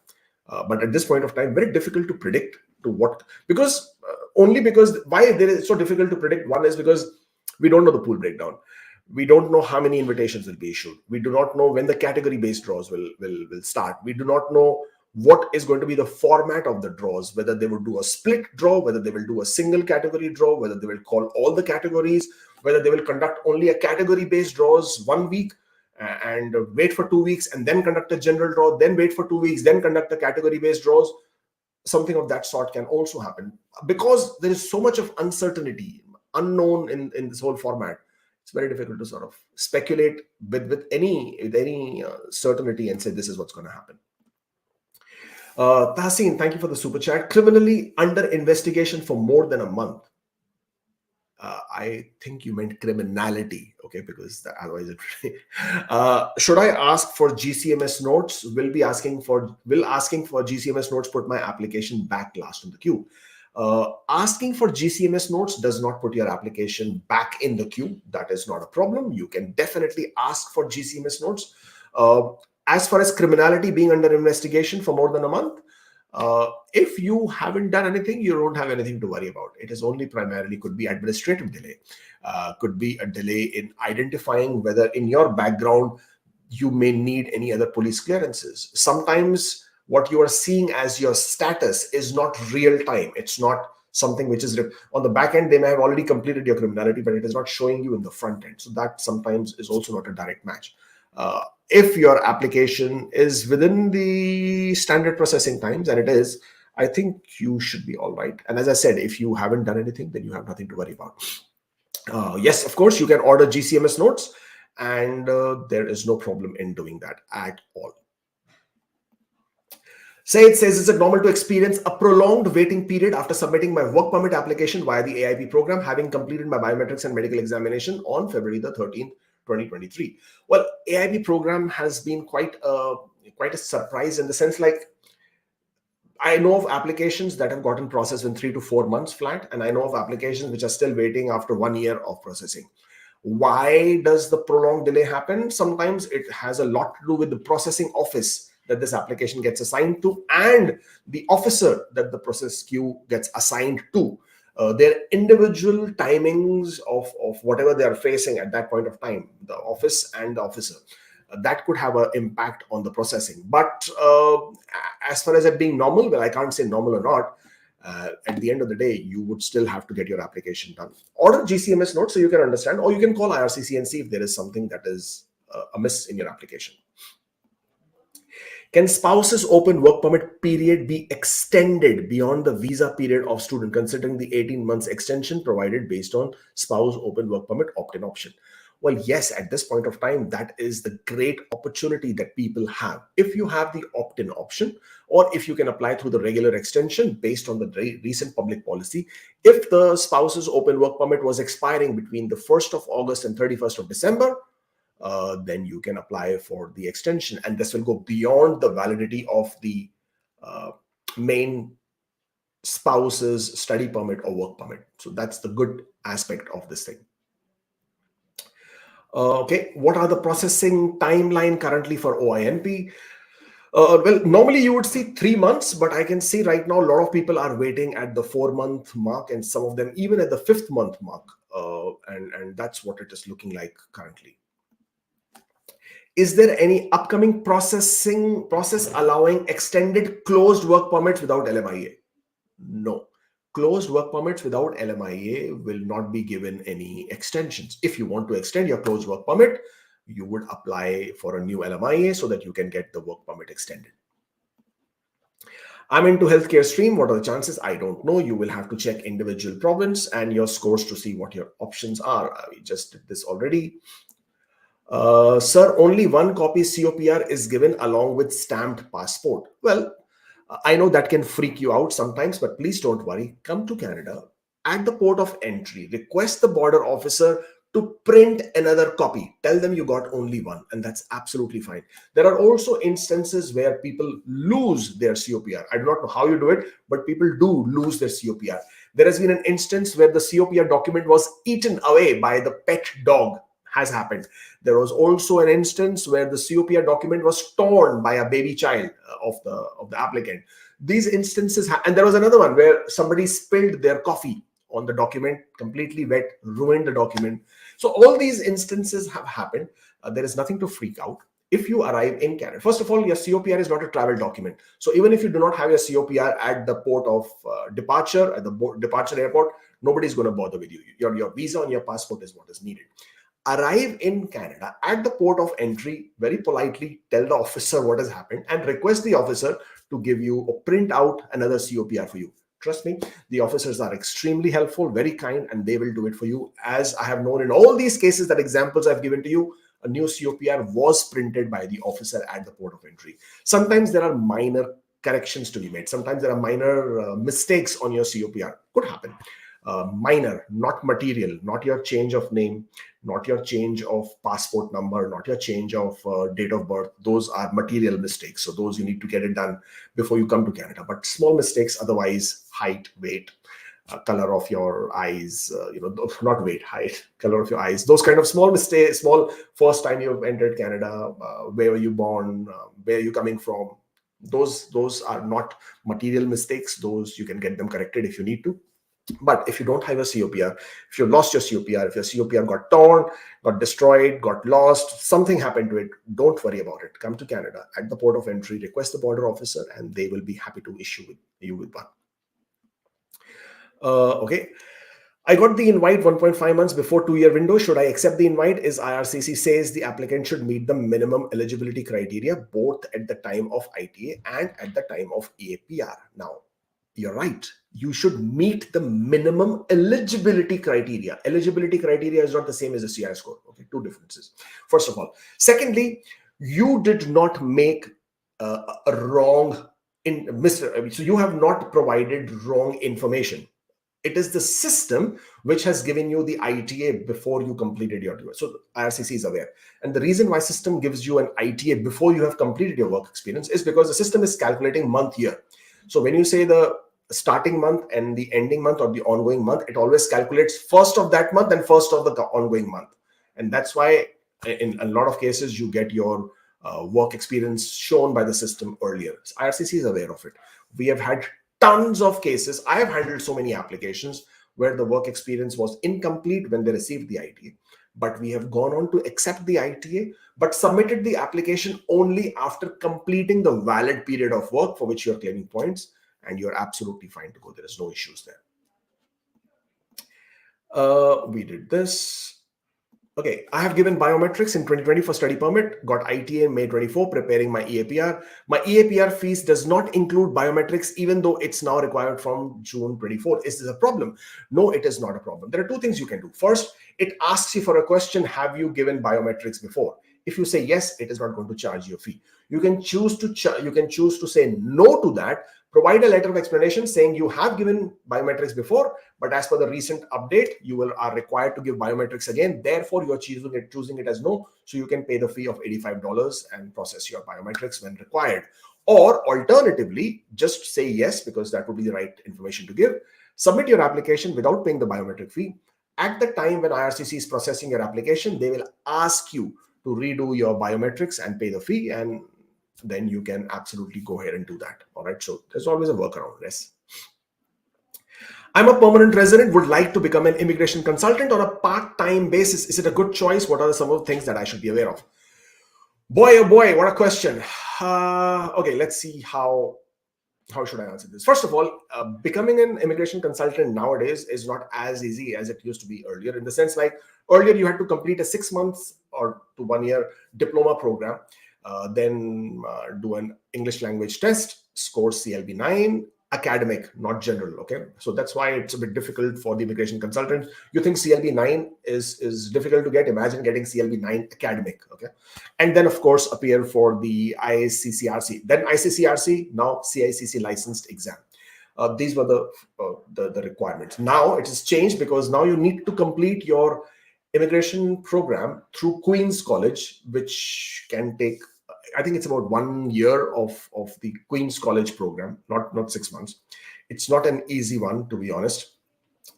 But at this point of time, very difficult to predict to what, because only because why it is so difficult to predict. One is because we don't know the pool breakdown. We don't know how many invitations will be issued. We do not know when the category-based draws will start. We do not know what is going to be the format of the draws, whether they will do a split draw, whether they will do a single category draw, whether they will call all the categories, whether they will conduct only a category-based draws 1 week and wait for 2 weeks and then conduct a general draw, then wait for 2 weeks, then conduct the category-based draws. Something of that sort can also happen, because there is so much of uncertainty, unknown in this whole format. It's very difficult to sort of speculate with any certainty and say this is what's going to happen. Tahseen, thank you for the super chat. Criminally under investigation for more than a month. I think you meant criminality, okay? Because otherwise, should I ask for GCMS notes? Will asking for GCMS notes put my application back last in the queue? Asking for GCMS notes does not put your application back in the queue. That is not a problem. You can definitely ask for GCMS notes. As far as criminality being under investigation for more than a month, if you haven't done anything, you don't have anything to worry about. It is only primarily could be administrative delay, could be a delay in identifying whether in your background you may need any other police clearances. Sometimes what you are seeing as your status is not real time. It's not something which is on the back end. They may have already completed your criminality, but it is not showing you in the front end. So that sometimes is also not a direct match. If your application is within the standard processing times, and it is, I think you should be all right. And as I said, if you haven't done anything, then you have nothing to worry about. Yes, of course, you can order GCMS notes, and there is no problem in doing that at all. Sayed says, is it normal to experience a prolonged waiting period after submitting my work permit application via the AIP program, having completed my biometrics and medical examination on February the 13th, 2023? Well, AIP program has been quite a surprise, in the sense, like, I know of applications that have gotten processed in 3 to 4 months flat, and I know of applications which are still waiting after 1 year of processing. Why does the prolonged delay happen? Sometimes it has a lot to do with the processing office that this application gets assigned to, and the officer that the process queue gets assigned to. Their individual timings of whatever they are facing at that point of time, the office and the officer, that could have an impact on the processing. But as far as it being normal, well, I can't say normal or not. At the end of the day, you would still have to get your application done. Order GCMS note so you can understand, or you can call IRCC and see if there is something that is amiss in your application. Can spouse's open work permit period be extended beyond the visa period of student, considering the 18 months extension provided based on spouse open work permit opt-in option? Well, yes, at this point of time, that is the great opportunity that people have. If you have the opt-in option, or if you can apply through the regular extension based on the recent public policy, if the spouse's open work permit was expiring between the 1st of August and 31st of December, then you can apply for the extension, and this will go beyond the validity of the main spouse's study permit or work permit. So that's the good aspect of this thing. Okay, what are the processing timeline currently for OINP? Well, normally you would see 3 months, but I can see right now a lot of people are waiting at the 4-month mark, and some of them even at the 5th month mark, and that's what it is looking like currently. Is there any upcoming process allowing extended closed work permits without LMIA? No. Closed work permits without LMIA will not be given any extensions. If you want to extend your closed work permit, you would apply for a new LMIA so that you can get the work permit extended. I'm into healthcare stream. What are the chances? I don't know. You will have to check individual province and your scores to see what your options are. We just did this already. Sir, only one copy COPR is given along with stamped passport. Well, I know that can freak you out sometimes, but please don't worry. Come to Canada, at the port of entry, request the border officer to print another copy. Tell them you got only one, and that's absolutely fine. There are also instances where people lose their COPR. I do not know how you do it, but people do lose their COPR. There has been an instance where the COPR document was eaten away by the pet dog. Has happened. There was also an instance where the COPR document was torn by a baby child of the applicant. These instances, and there was another one where somebody spilled their coffee on the document, completely wet, ruined the document. So all these instances have happened. There is nothing to freak out. If you arrive in Canada, first of all, your COPR is not a travel document. So even if you do not have your COPR at the port of departure, at the departure airport, nobody's going to bother with you. Your visa and your passport is what is needed. Arrive in Canada at the port of entry, very politely tell the officer what has happened and request the officer to give you or print out another COPR for you. Trust me, the officers are extremely helpful, very kind, and they will do it for you. As I have known in all these cases, that examples I've given to you, a new COPR was printed by the officer at the port of entry. Sometimes there are minor corrections to be made. Sometimes there are minor mistakes on your COPR. Could happen. Minor, not material, not your change of name, not your change of passport number, not your change of date of birth. Those are material mistakes. So those you need to get it done before you come to Canada. But small mistakes, otherwise, height, weight, color of your eyes, not weight, height, color of your eyes, those kind of small mistakes, small first time you've entered Canada, where were you born, where are you coming from? Those are not material mistakes. Those you can get them corrected if you need to. But if you don't have a COPR, if you lost your COPR, if your COPR got torn, got destroyed, got lost, something happened to it, don't worry about it. Come to Canada at the port of entry, request the border officer, and they will be happy to issue you with one. Okay. I got the invite 1.5 months before 2-year window. Should I accept the invite? Is IRCC says the applicant should meet the minimum eligibility criteria both at the time of ITA and at the time of EAPR. Now, you're right. You should meet the minimum eligibility criteria. Eligibility criteria is not the same as a CI score. Okay, two differences. First of all. Secondly, you did not make a wrong, so you have not provided wrong information. It is the system which has given you the ITA before you completed your tour. So IRCC is aware. And the reason why system gives you an ITA before you have completed your work experience is because the system is calculating month year. So when you say the starting month and the ending month or the ongoing month, it always calculates first of that month and first of the ongoing month. And that's why in a lot of cases you get your work experience shown by the system earlier. So IRCC is aware of it. We have had tons of cases. I have handled so many applications where the work experience was incomplete when they received the ITA, but we have gone on to accept the ITA, but submitted the application only after completing the valid period of work for which you're claiming points, and you're absolutely fine to go. There is no issues there. We did this. Okay, I have given biometrics in 2020 for study permit, got ITA in May 24, preparing my EAPR. My EAPR fees does not include biometrics, even though it's now required from June 24. Is this a problem? No, it is not a problem. There are two things you can do. First, it asks you for a question, have you given biometrics before? If you say yes, it is not going to charge you a fee. You can choose to say no to that. Provide a letter of explanation saying you have given biometrics before, but as per the recent update, you are required to give biometrics again. Therefore, you are choosing it as no, so you can pay the fee of $85 and process your biometrics when required. Or alternatively, just say yes, because that would be the right information to give. Submit your application without paying the biometric fee. At the time when IRCC is processing your application, they will ask you to redo your biometrics and pay the fee, and then you can absolutely go ahead and do that. All right. So there's always a workaround. Yes. I'm a permanent resident, would like to become an immigration consultant on a part-time basis. Is it a good choice? What are some of the things that I should be aware of? Boy, oh boy, what a question. Okay, let's see how should I answer this? First of all, becoming an immigration consultant nowadays is not as easy as it used to be earlier, in the sense like earlier you had to complete a 6 months or to 1 year diploma program, then do an English language test, score CLB 9, academic, not general. Okay, so that's why it's a bit difficult for the immigration consultant. You think CLB 9 is difficult to get? Imagine getting CLB 9 academic. Okay, and then of course appear for the ICCRC, then ICCRC, now CICC licensed exam. These were the requirements. Now it has changed, because now you need to complete your immigration program through Queen's College, which can take, I think it's about 1 year of the Queen's College program, not 6 months. It's not an easy one, to be honest.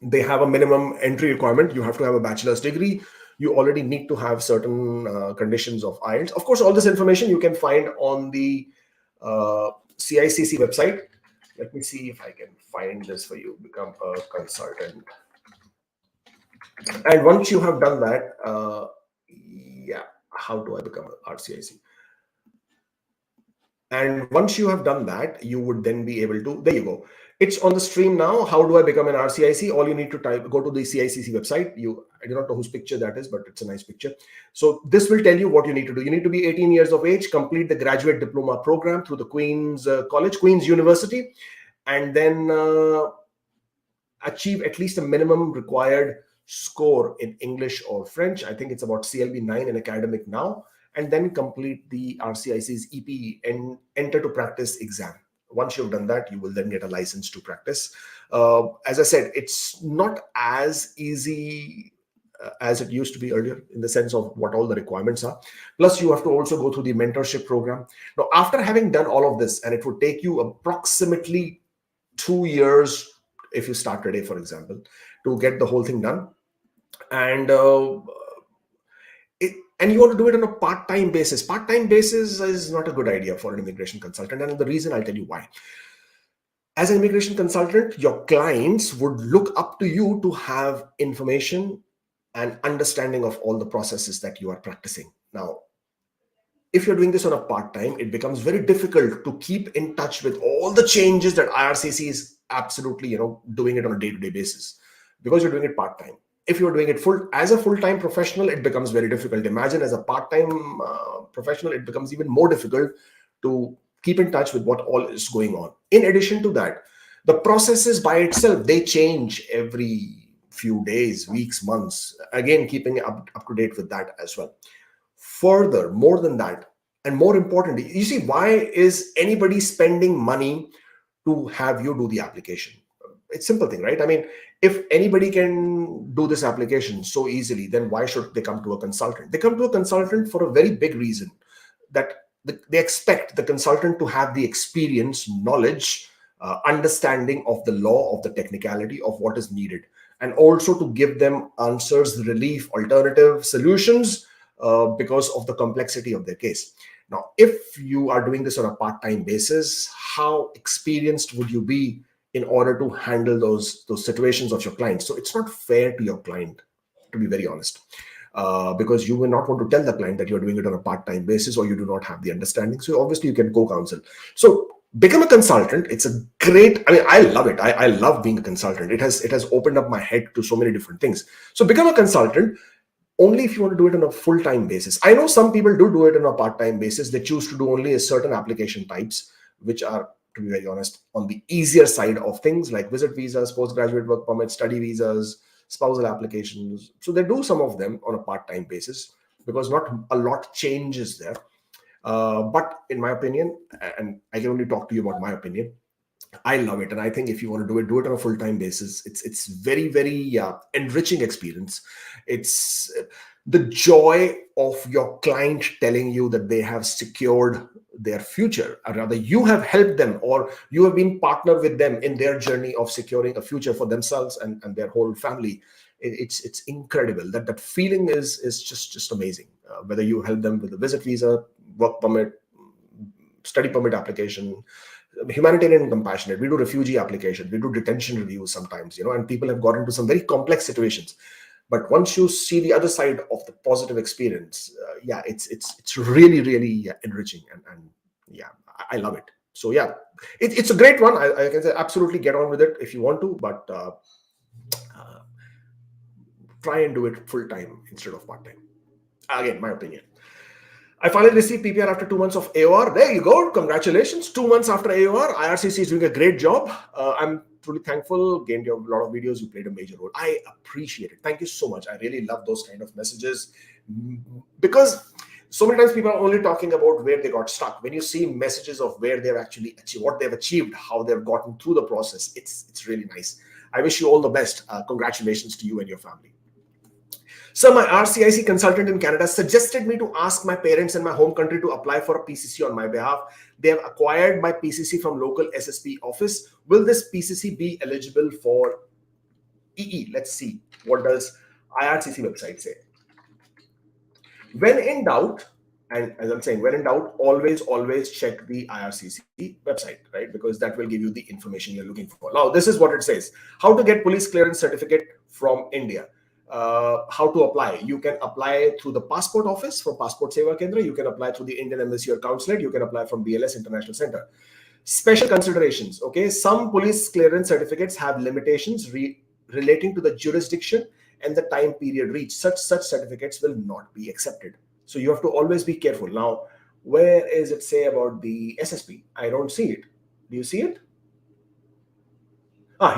They have a minimum entry requirement. You have to have a bachelor's degree. You already need to have certain conditions of IELTS. Of course, all this information you can find on the CICC website. Let me see if I can find this for you. Become a consultant. And once you have done that, yeah, how do I become an RCIC? And once you have done that, you would then be able to, there you go. It's on the stream now. How do I become an RCIC? All you need to type, go to the CICC website. I do not know whose picture that is, but it's a nice picture. So this will tell you what you need to do. You need to be 18 years of age, complete the graduate diploma program through the Queen's College, Queen's University, and then achieve at least a minimum required score in English or French. I think it's about CLB 9 in academic now, and then complete the RCIC's EPE and enter to practice exam. Once you've done that, you will then get a license to practice. As I said, it's not as easy as it used to be earlier, in the sense of what all the requirements are. Plus, you have to also go through the mentorship program. Now, after having done all of this, and it would take you approximately 2 years, if you start today, for example, to get the whole thing done. And and you want to do it on a part-time basis. Part-time basis is not a good idea for an immigration consultant. And the reason, I'll tell you why. As an immigration consultant, your clients would look up to you to have information and understanding of all the processes that you are practicing. Now, if you're doing this on a part-time, it becomes very difficult to keep in touch with all the changes that IRCC is absolutely, doing it on a day-to-day basis, because you're doing it part-time. If you're doing it as a full-time professional, it becomes very difficult. Imagine as a part-time professional, it becomes even more difficult to keep in touch with what all is going on. In addition to that, the processes by itself, they change every few days, weeks, months. Again, keeping up to date with that as well. Further, more than that, and more importantly, you see, why is anybody spending money to have you do the application? It's a simple thing, right? I mean, if anybody can do this application so easily, then why should they come to a consultant? They come to a consultant for a very big reason, that they expect the consultant to have the experience, knowledge, understanding of the law, of the technicality of what is needed, and also to give them answers, relief, alternative solutions because of the complexity of their case. Now, if you are doing this on a part-time basis, how experienced would you be in order to handle those situations of your client? So it's not fair to your client, to be very honest, because you will not want to tell the client that you're doing it on a part-time basis or you do not have the understanding. So obviously you can co-counsel. So become a consultant. It's a great, I mean, I love it. I love being a consultant. It has opened up my head to so many different things. So become a consultant only if you want to do it on a full-time basis. I know some people do it on a part-time basis. They choose to do only a certain application types, which are, to be very honest, on the easier side of things, like visit visas, postgraduate work permits, study visas, spousal applications. So they do some of them on a part-time basis because not a lot changes there. But in my opinion, and I can only talk to you about my opinion, I love it, and I think if you want to do it on a full-time basis. It's very, very enriching experience. It's the joy of your client telling you that they have secured their future, or rather you have helped them, or you have been partnered with them in their journey of securing a future for themselves and their whole family. It's incredible. That feeling is just amazing. Whether you help them with a visit visa, work permit, study permit application, humanitarian and compassionate. We do refugee applications, we do detention reviews sometimes, and people have got into some very complex situations. But once you see the other side of the positive experience, it's really, really enriching, and yeah, I love it. So yeah, it's a great one. I can say absolutely get on with it if you want to, but try and do it full time instead of part time. Again, my opinion. I finally received PPR after 2 months of AOR. There you go. Congratulations. 2 months after AOR. IRCC is doing a great job. I'm truly thankful. Gained a lot of videos. You played a major role. I appreciate it. Thank you so much. I really love those kind of messages, because so many times people are only talking about where they got stuck. When you see messages of where they've actually achieved, what they've achieved, how they've gotten through the process, it's really nice. I wish you all the best. Congratulations to you and your family. So my RCIC consultant in Canada suggested me to ask my parents in my home country to apply for a PCC on my behalf. They have acquired my PCC from local SSP office. Will this PCC be eligible for EE? Let's see. What does IRCC website say? When in doubt, and as I'm saying, when in doubt, always check the IRCC website, right? Because that will give you the information you're looking for. Now, this is what it says. How to get police clearance certificate from India. How to apply. You can apply through the passport office from Passport Seva Kendra. You can apply through the Indian Embassy or Consulate. You can apply from BLS International Center. Special considerations. Okay, some police clearance certificates have limitations relating to the jurisdiction and the time period reached. Such certificates will not be accepted. So you have to always be careful. Now, where is it say about the SSP? I don't see it. Do you see it?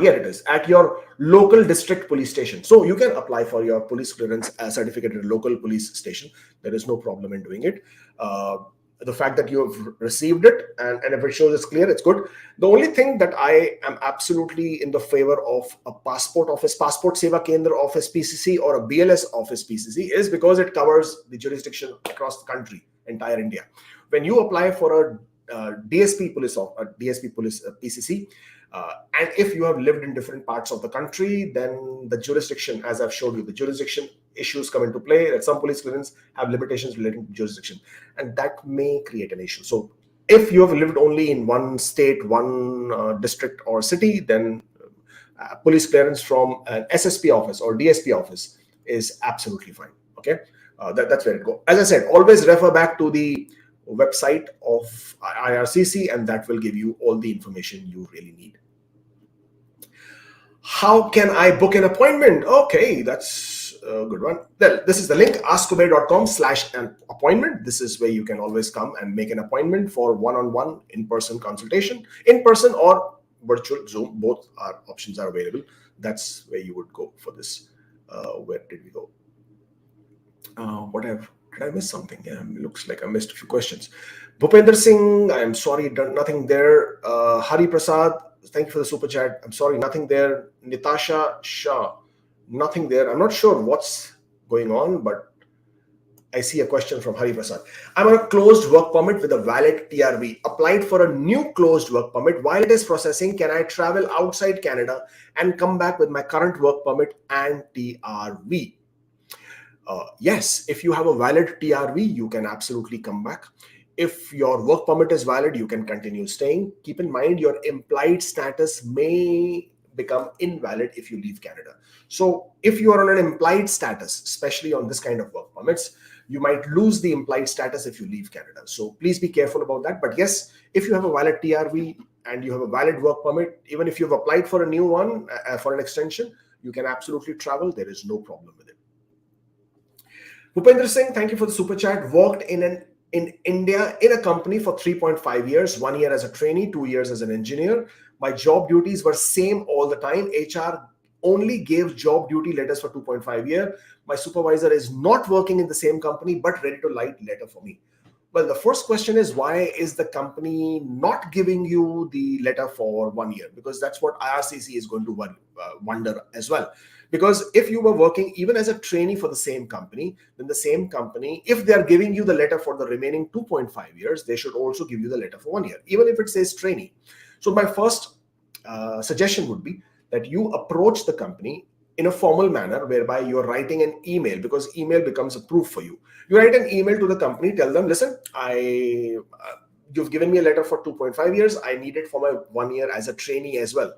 Here it is, at your local district police station. So you can apply for your police clearance certificate at a local police station. There is no problem in doing it. The fact that you have received it and if it shows it's clear, it's good. The only thing that I am absolutely in the favor of a passport office, Passport Seva Kendra office PCC, or a BLS office PCC is because it covers the jurisdiction across the country, entire India. When you apply for a DSP police PCC, and if you have lived in different parts of the country, then the jurisdiction, as I've showed you, the jurisdiction issues come into play, that some police clearance have limitations relating to jurisdiction, and that may create an issue. So if you have lived only in one state, one district or city, then police clearance from an SSP office or DSP office is absolutely fine. Okay, that's where it goes. As I said, always refer back to the website of IRCC, and that will give you all the information you really need. How can I book an appointment? Okay, that's a good one. Well, this is the link, askkubeir.com/appointment. This is where you can always come and make an appointment for one-on-one in-person consultation, in-person or virtual Zoom. Both options are available. That's where you would go for this. Where did we go? Did I miss something? Yeah, looks like I missed a few questions. Bhupender Singh, I'm sorry, nothing there. Hari Prasad, thank you for the super chat. I'm sorry, nothing there. Nitasha Shah, nothing there. I'm not sure what's going on, but I see a question from Hari Prasad. I'm on a closed work permit with a valid TRV. Applied for a new closed work permit. While it is processing, can I travel outside Canada and come back with my current work permit and TRV? Yes, if you have a valid TRV, you can absolutely come back. If your work permit is valid, you can continue staying. Keep in mind, your implied status may become invalid if you leave Canada. So if you are on an implied status, especially on this kind of work permits, you might lose the implied status if you leave Canada. So please be careful about that. But yes, if you have a valid TRV and you have a valid work permit, even if you've applied for a new one for an extension, you can absolutely travel. There is no problem with it. Bhupendra Singh, thank you for the super chat. Worked in India in a company for 3.5 years, 1 year as a trainee, 2 years as an engineer. My job duties were same all the time. HR only gave job duty letters for 2.5 years. My supervisor is not working in the same company, but ready to write letter for me. Well, the first question is, why is the company not giving you the letter for 1 year? Because that's what IRCC is going to wonder as well. Because if you were working even as a trainee for the same company, then the same company, if they are giving you the letter for the remaining 2.5 years, they should also give you the letter for 1 year, even if it says trainee. So my first suggestion would be that you approach the company in a formal manner, whereby you're writing an email, because email becomes a proof for you. You write an email to the company, tell them, listen, you've given me a letter for 2.5 years. I need it for my 1 year as a trainee as well.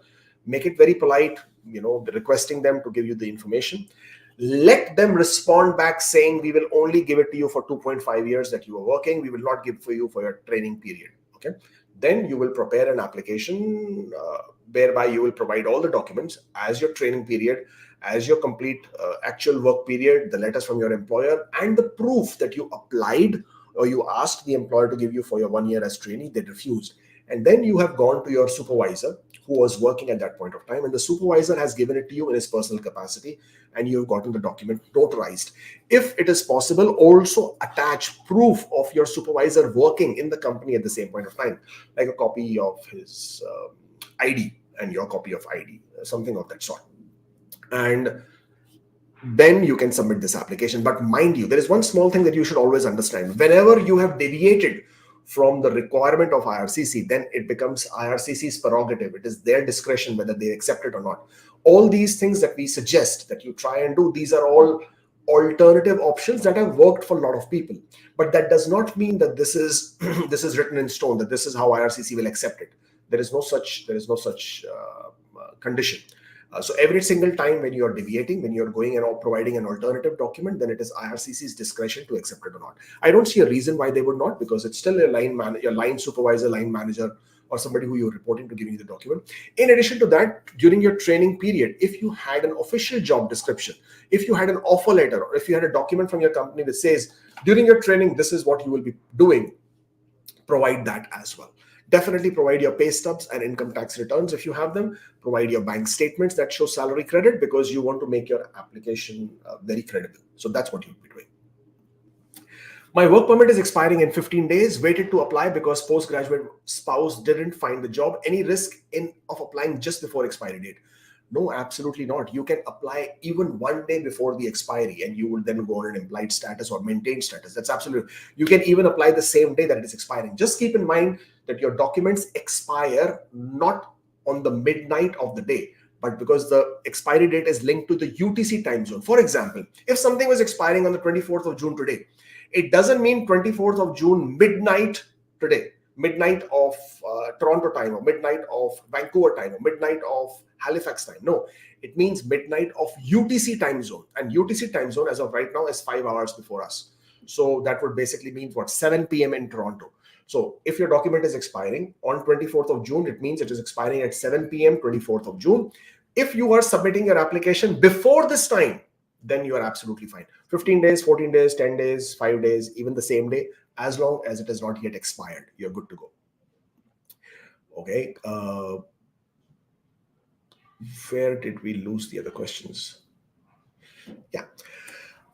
Make it very polite, requesting them to give you the information. Let them respond back saying, we will only give it to you for 2.5 years that you are working. We will not give for you for your training period. Okay. Then you will prepare an application whereby you will provide all the documents as your training period, as your complete actual work period, the letters from your employer, and the proof that you applied or you asked the employer to give you for your 1 year as trainee. They refused. And then you have gone to your supervisor who was working at that point of time, and the supervisor has given it to you in his personal capacity, and you've gotten the document notarized. If it is possible, also attach proof of your supervisor working in the company at the same point of time, like a copy of his ID and your copy of ID, something of that sort. And then you can submit this application. But mind you, there is one small thing that you should always understand. Whenever you have deviated from the requirement of IRCC, then it becomes IRCC's prerogative. It is their discretion whether they accept it or not. All these things that we suggest that you try and do, these are all alternative options that have worked for a lot of people. But that does not mean that this is this is written in stone, that this is how IRCC will accept it. There is no such condition. So every single time when you are deviating, when you're going and providing an alternative document, then it is IRCC's discretion to accept it or not. I don't see a reason why they would not, because it's still your line supervisor, line manager, or somebody who you're reporting to giving you the document. In addition to that, during your training period, if you had an official job description, if you had an offer letter, or if you had a document from your company that says, during your training, this is what you will be doing, provide that as well. Definitely provide your pay stubs and income tax returns if you have them. Provide your bank statements that show salary credit, because you want to make your application very credible. So that's what you'll be doing. My work permit is expiring in 15 days. Waited to apply because postgraduate spouse didn't find the job. Any risk of applying just before expiry date? No, absolutely not. You can apply even 1 day before the expiry, and you will then go on an implied status or maintained status. That's absolutely. You can even apply the same day that it is expiring. Just keep in mind that your documents expire not on the midnight of the day, but because the expiry date is linked to the UTC time zone. For example, if something was expiring on the 24th of June today, it doesn't mean 24th of June midnight today, midnight of Toronto time, or midnight of Vancouver time, or midnight of Halifax time. No, it means midnight of UTC time zone. And UTC time zone as of right now is 5 hours before us. So that would basically mean what, 7 p.m. in Toronto. So if your document is expiring on 24th of June, it means it is expiring at 7 p.m. 24th of June. If you are submitting your application before this time, then you are absolutely fine. 15 days, 14 days, 10 days, 5 days, even the same day, as long as it is not yet expired, you're good to go. Okay. Where did we lose the other questions? Yeah.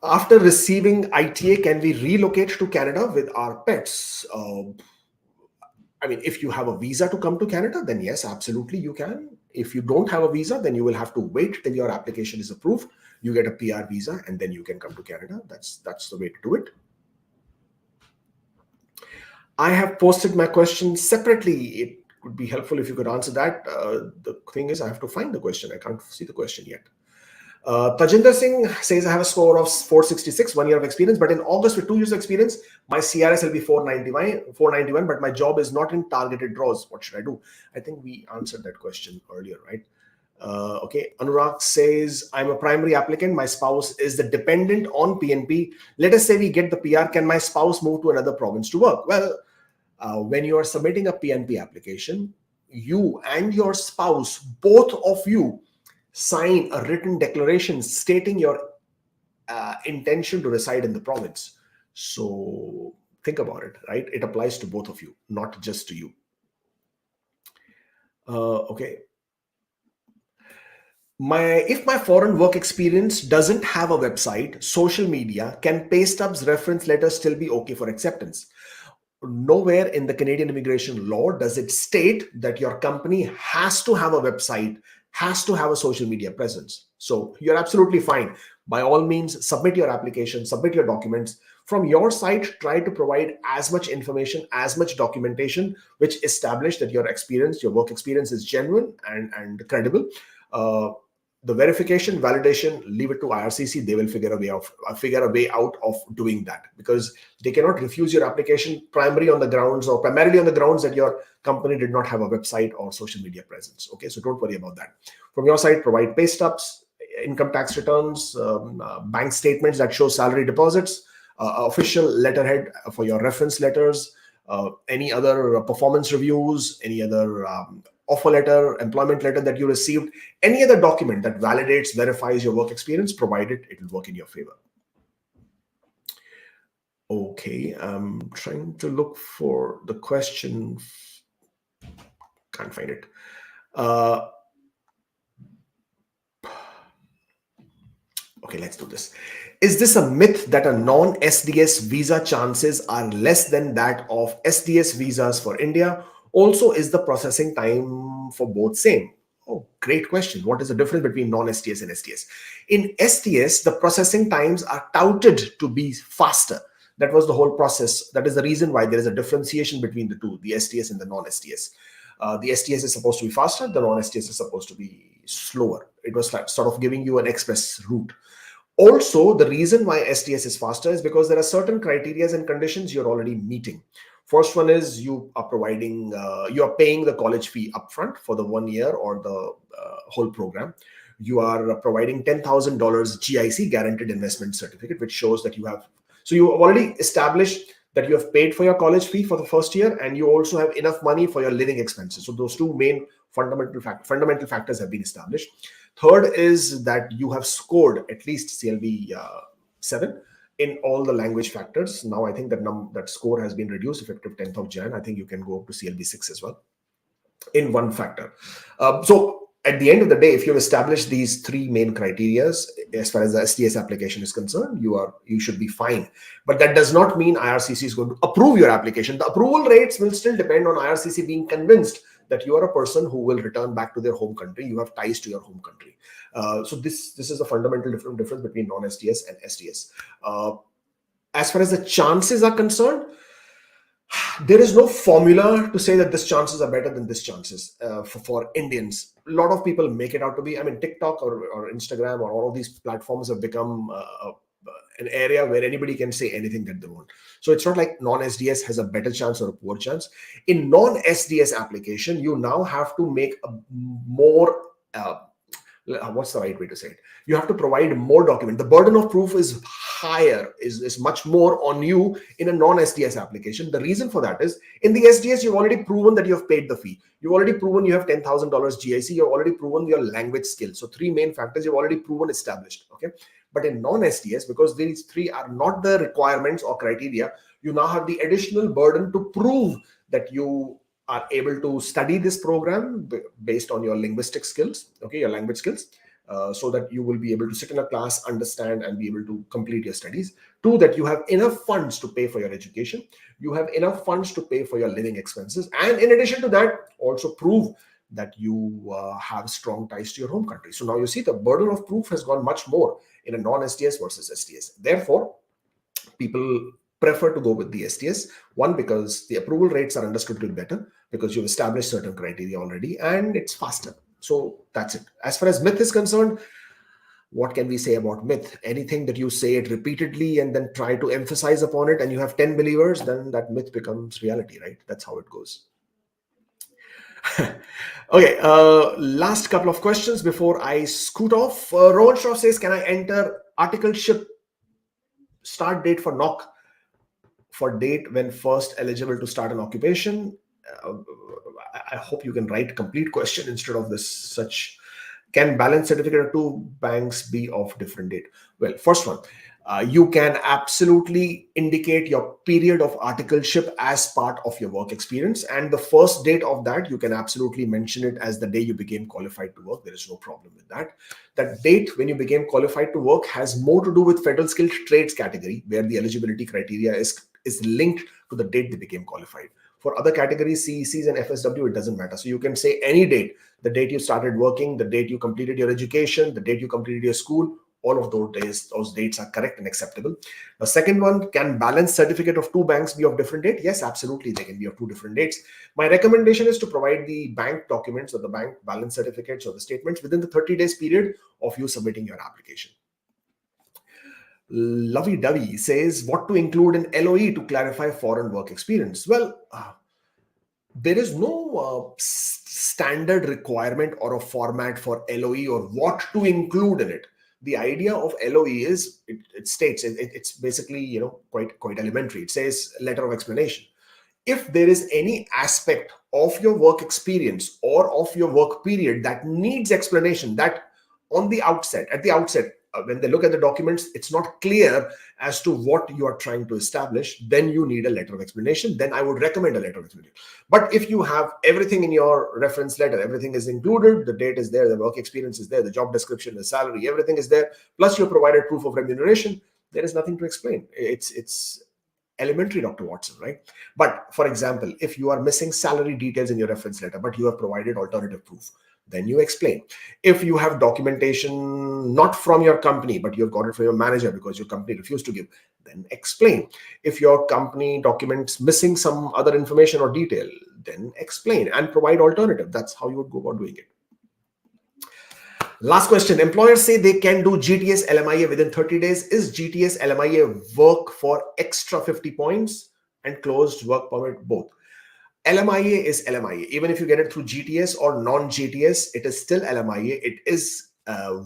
After receiving ITA, can we relocate to Canada with our pets? I mean, if you have a visa to come to Canada, then yes, absolutely you can. If you don't have a visa, then you will have to wait till your application is approved. You get a PR visa, and then you can come to Canada. That's the way to do it. I have posted my question separately. It would be helpful if you could answer that. The thing is, I have to find the question. I can't see the question yet. Tajinder Singh says, I have a score of 466, 1 year of experience, but in August with 2 years of experience, my CRS will be 491, but my job is not in targeted draws. What should I do? I think we answered that question earlier, right? Okay, Anurag says, I'm a primary applicant. My spouse is the dependent on PNP. Let us say we get the PR. Can my spouse move to another province to work? Well, when you are submitting a PNP application, you and your spouse, both of you, sign a written declaration stating your intention to reside in the province. So think about it, right? It applies to both of you, not just to you. Okay. If my foreign work experience doesn't have a website, social media, can pay stubs, reference letters still be okay for acceptance? Nowhere in the Canadian immigration law does it state that your company has to have a website, has to have a social media presence. So you're absolutely fine. By all means, submit your application, submit your documents. From your side, try to provide as much information, as much documentation, which establish that your experience, your work experience is genuine and credible. The verification, validation, leave it to IRCC. They will figure a way out of doing that, because they cannot refuse your application primarily on the grounds that your company did not have a website or social media presence. Okay, so don't worry about that. From your side, provide pay stubs, income tax returns, bank statements that show salary deposits, official letterhead for your reference letters, any other performance reviews, any other offer letter, employment letter that you received, any other document that validates, verifies your work experience, provided it will work in your favor. Okay, I'm trying to look for the question. Can't find it. Okay, let's do this. Is this a myth that a non-SDS visa chances are less than that of SDS visas for India? Also, is the processing time for both same? Oh, great question. What is the difference between non-SDS and SDS? In SDS, the processing times are touted to be faster. That was the whole process. That is the reason why there is a differentiation between the two, the SDS and the non-SDS. The SDS is supposed to be faster, the non-SDS is supposed to be slower. It was like sort of giving you an express route. Also, the reason why SDS is faster is because there are certain criteria and conditions you're already meeting. First one is you are paying the college fee upfront for the 1 year or the whole program. You are providing $10,000 GIC, guaranteed investment certificate, which shows that you have already established that you have paid for your college fee for the first year, and you also have enough money for your living expenses. So those two main fundamental factors have been established. Third is that you have scored at least CLB 7 in all the language factors. Now I think that score has been reduced effective 10th of Jan. I think you can go up to CLB 6 as well in one factor. So at the end of the day, if you've established these three main criteria, as far as the SDS application is concerned, you should be fine. But that does not mean IRCC is going to approve your application. The approval rates will still depend on IRCC being convinced that you are a person who will return back to their home country. You have ties to your home country. So this is a fundamental difference between non-SDS and SDS. As far as the chances are concerned, there is no formula to say that this chances are better than this chances for Indians. A lot of people make it out to be, I mean, TikTok or Instagram or all of these platforms have become an area where anybody can say anything that they want. So it's not like non-SDS has a better chance or a poor chance. In non-SDS application, you now have to make a more what's the right way to say it? You have to provide more document. The burden of proof is higher, is much more on you in a non-SDS application. The reason for that is in the SDS, you've already proven that you have paid the fee. You've already proven you have $10,000 GIC. You've already proven your language skills. So three main factors you've already proven established. Okay. But in non-SDS, because these three are not the requirements or criteria, you now have the additional burden to prove that you are able to study this program based on your linguistic skills, okay, your language skills, so that you will be able to sit in a class, understand, and be able to complete your studies. Two, that you have enough funds to pay for your education. You have enough funds to pay for your living expenses. And in addition to that, also prove that you have strong ties to your home country. So now you see the burden of proof has gone much more in a non-SDS versus SDS. Therefore, people prefer to go with the STS. One, because the approval rates are understood to be better because you've established certain criteria already and it's faster. So that's it. As far as myth is concerned, what can we say about myth? Anything that you say it repeatedly and then try to emphasize upon it and you have 10 believers, then that myth becomes reality, right? That's how it goes. Okay, last couple of questions before I scoot off. Rohan Shah says, can I enter article ship start date for NOC for date when first eligible to start an occupation? I hope you can write complete question instead of this such. Can balance certificate of two banks be of different date? Well, first one, you can absolutely indicate your period of articleship as part of your work experience. And the first date of that, you can absolutely mention it as the day you became qualified to work. There is no problem with that. That date when you became qualified to work has more to do with federal skilled trades category, where the eligibility criteria is linked to the date they became qualified. For other categories, CECs and FSW, it doesn't matter. So you can say any date, the date you started working, the date you completed your education, the date you completed your school, all of those dates are correct and acceptable. The second one, can balance certificate of two banks be of different date? Yes, absolutely. They can be of two different dates. My recommendation is to provide the bank documents or the bank balance certificates or the statements within the 30 days period of you submitting your application. Lovey Dovey says, what to include in LOE to clarify foreign work experience? Well, there is no standard requirement or a format for LOE or what to include in it. The idea of LOE is, it states, it's basically, quite elementary. It says letter of explanation. If there is any aspect of your work experience or of your work period that needs explanation, that at the outset, when they look at the documents, it's not clear as to what you are trying to establish, then you need a letter of explanation. Then I would recommend a letter of explanation. But if you have everything in your reference letter, everything is included, the date is there, the work experience is there, the job description, the salary, everything is there, plus you provided proof of remuneration, there is nothing to explain. It's elementary, Dr. Watson, right? But for example, if you are missing salary details in your reference letter, but you have provided alternative proof, then you explain. If you have documentation not from your company, but you have got it from your manager because your company refused to give, then explain. If your company documents missing some other information or detail, then explain and provide alternative. That's how you would go about doing it. Last question. Employers say they can do GTS LMIA within 30 days. Is GTS LMIA work for extra 50 points and closed work permit both? LMIA is LMIA. Even if you get it through GTS or non-GTS, it is still LMIA. It is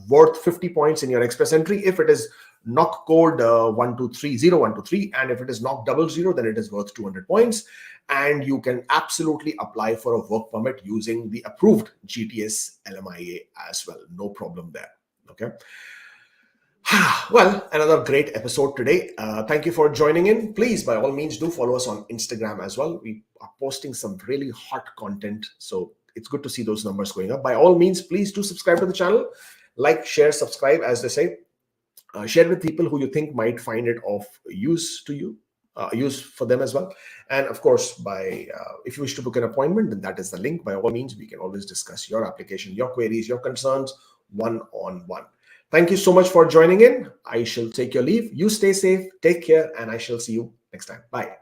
worth 50 points in your express entry if it is NOC code 123023, and if it is NOC 00, then it is worth 200 points. And you can absolutely apply for a work permit using the approved GTS LMIA as well. No problem there. Okay. Well, another great episode today. Thank you for joining in. Please, by all means, do follow us on Instagram as well. We are posting some really hot content, so it's good to see those numbers going up. By all means, please do subscribe to the channel. Like, share, subscribe, as they say. Share with people who you think might find it of use to you, use for them as well. And of course, if you wish to book an appointment, then that is the link. By all means, we can always discuss your application, your queries, your concerns one-on-one. Thank you so much for joining in. I shall take your leave. You stay safe, take care, and I shall see you next time. Bye.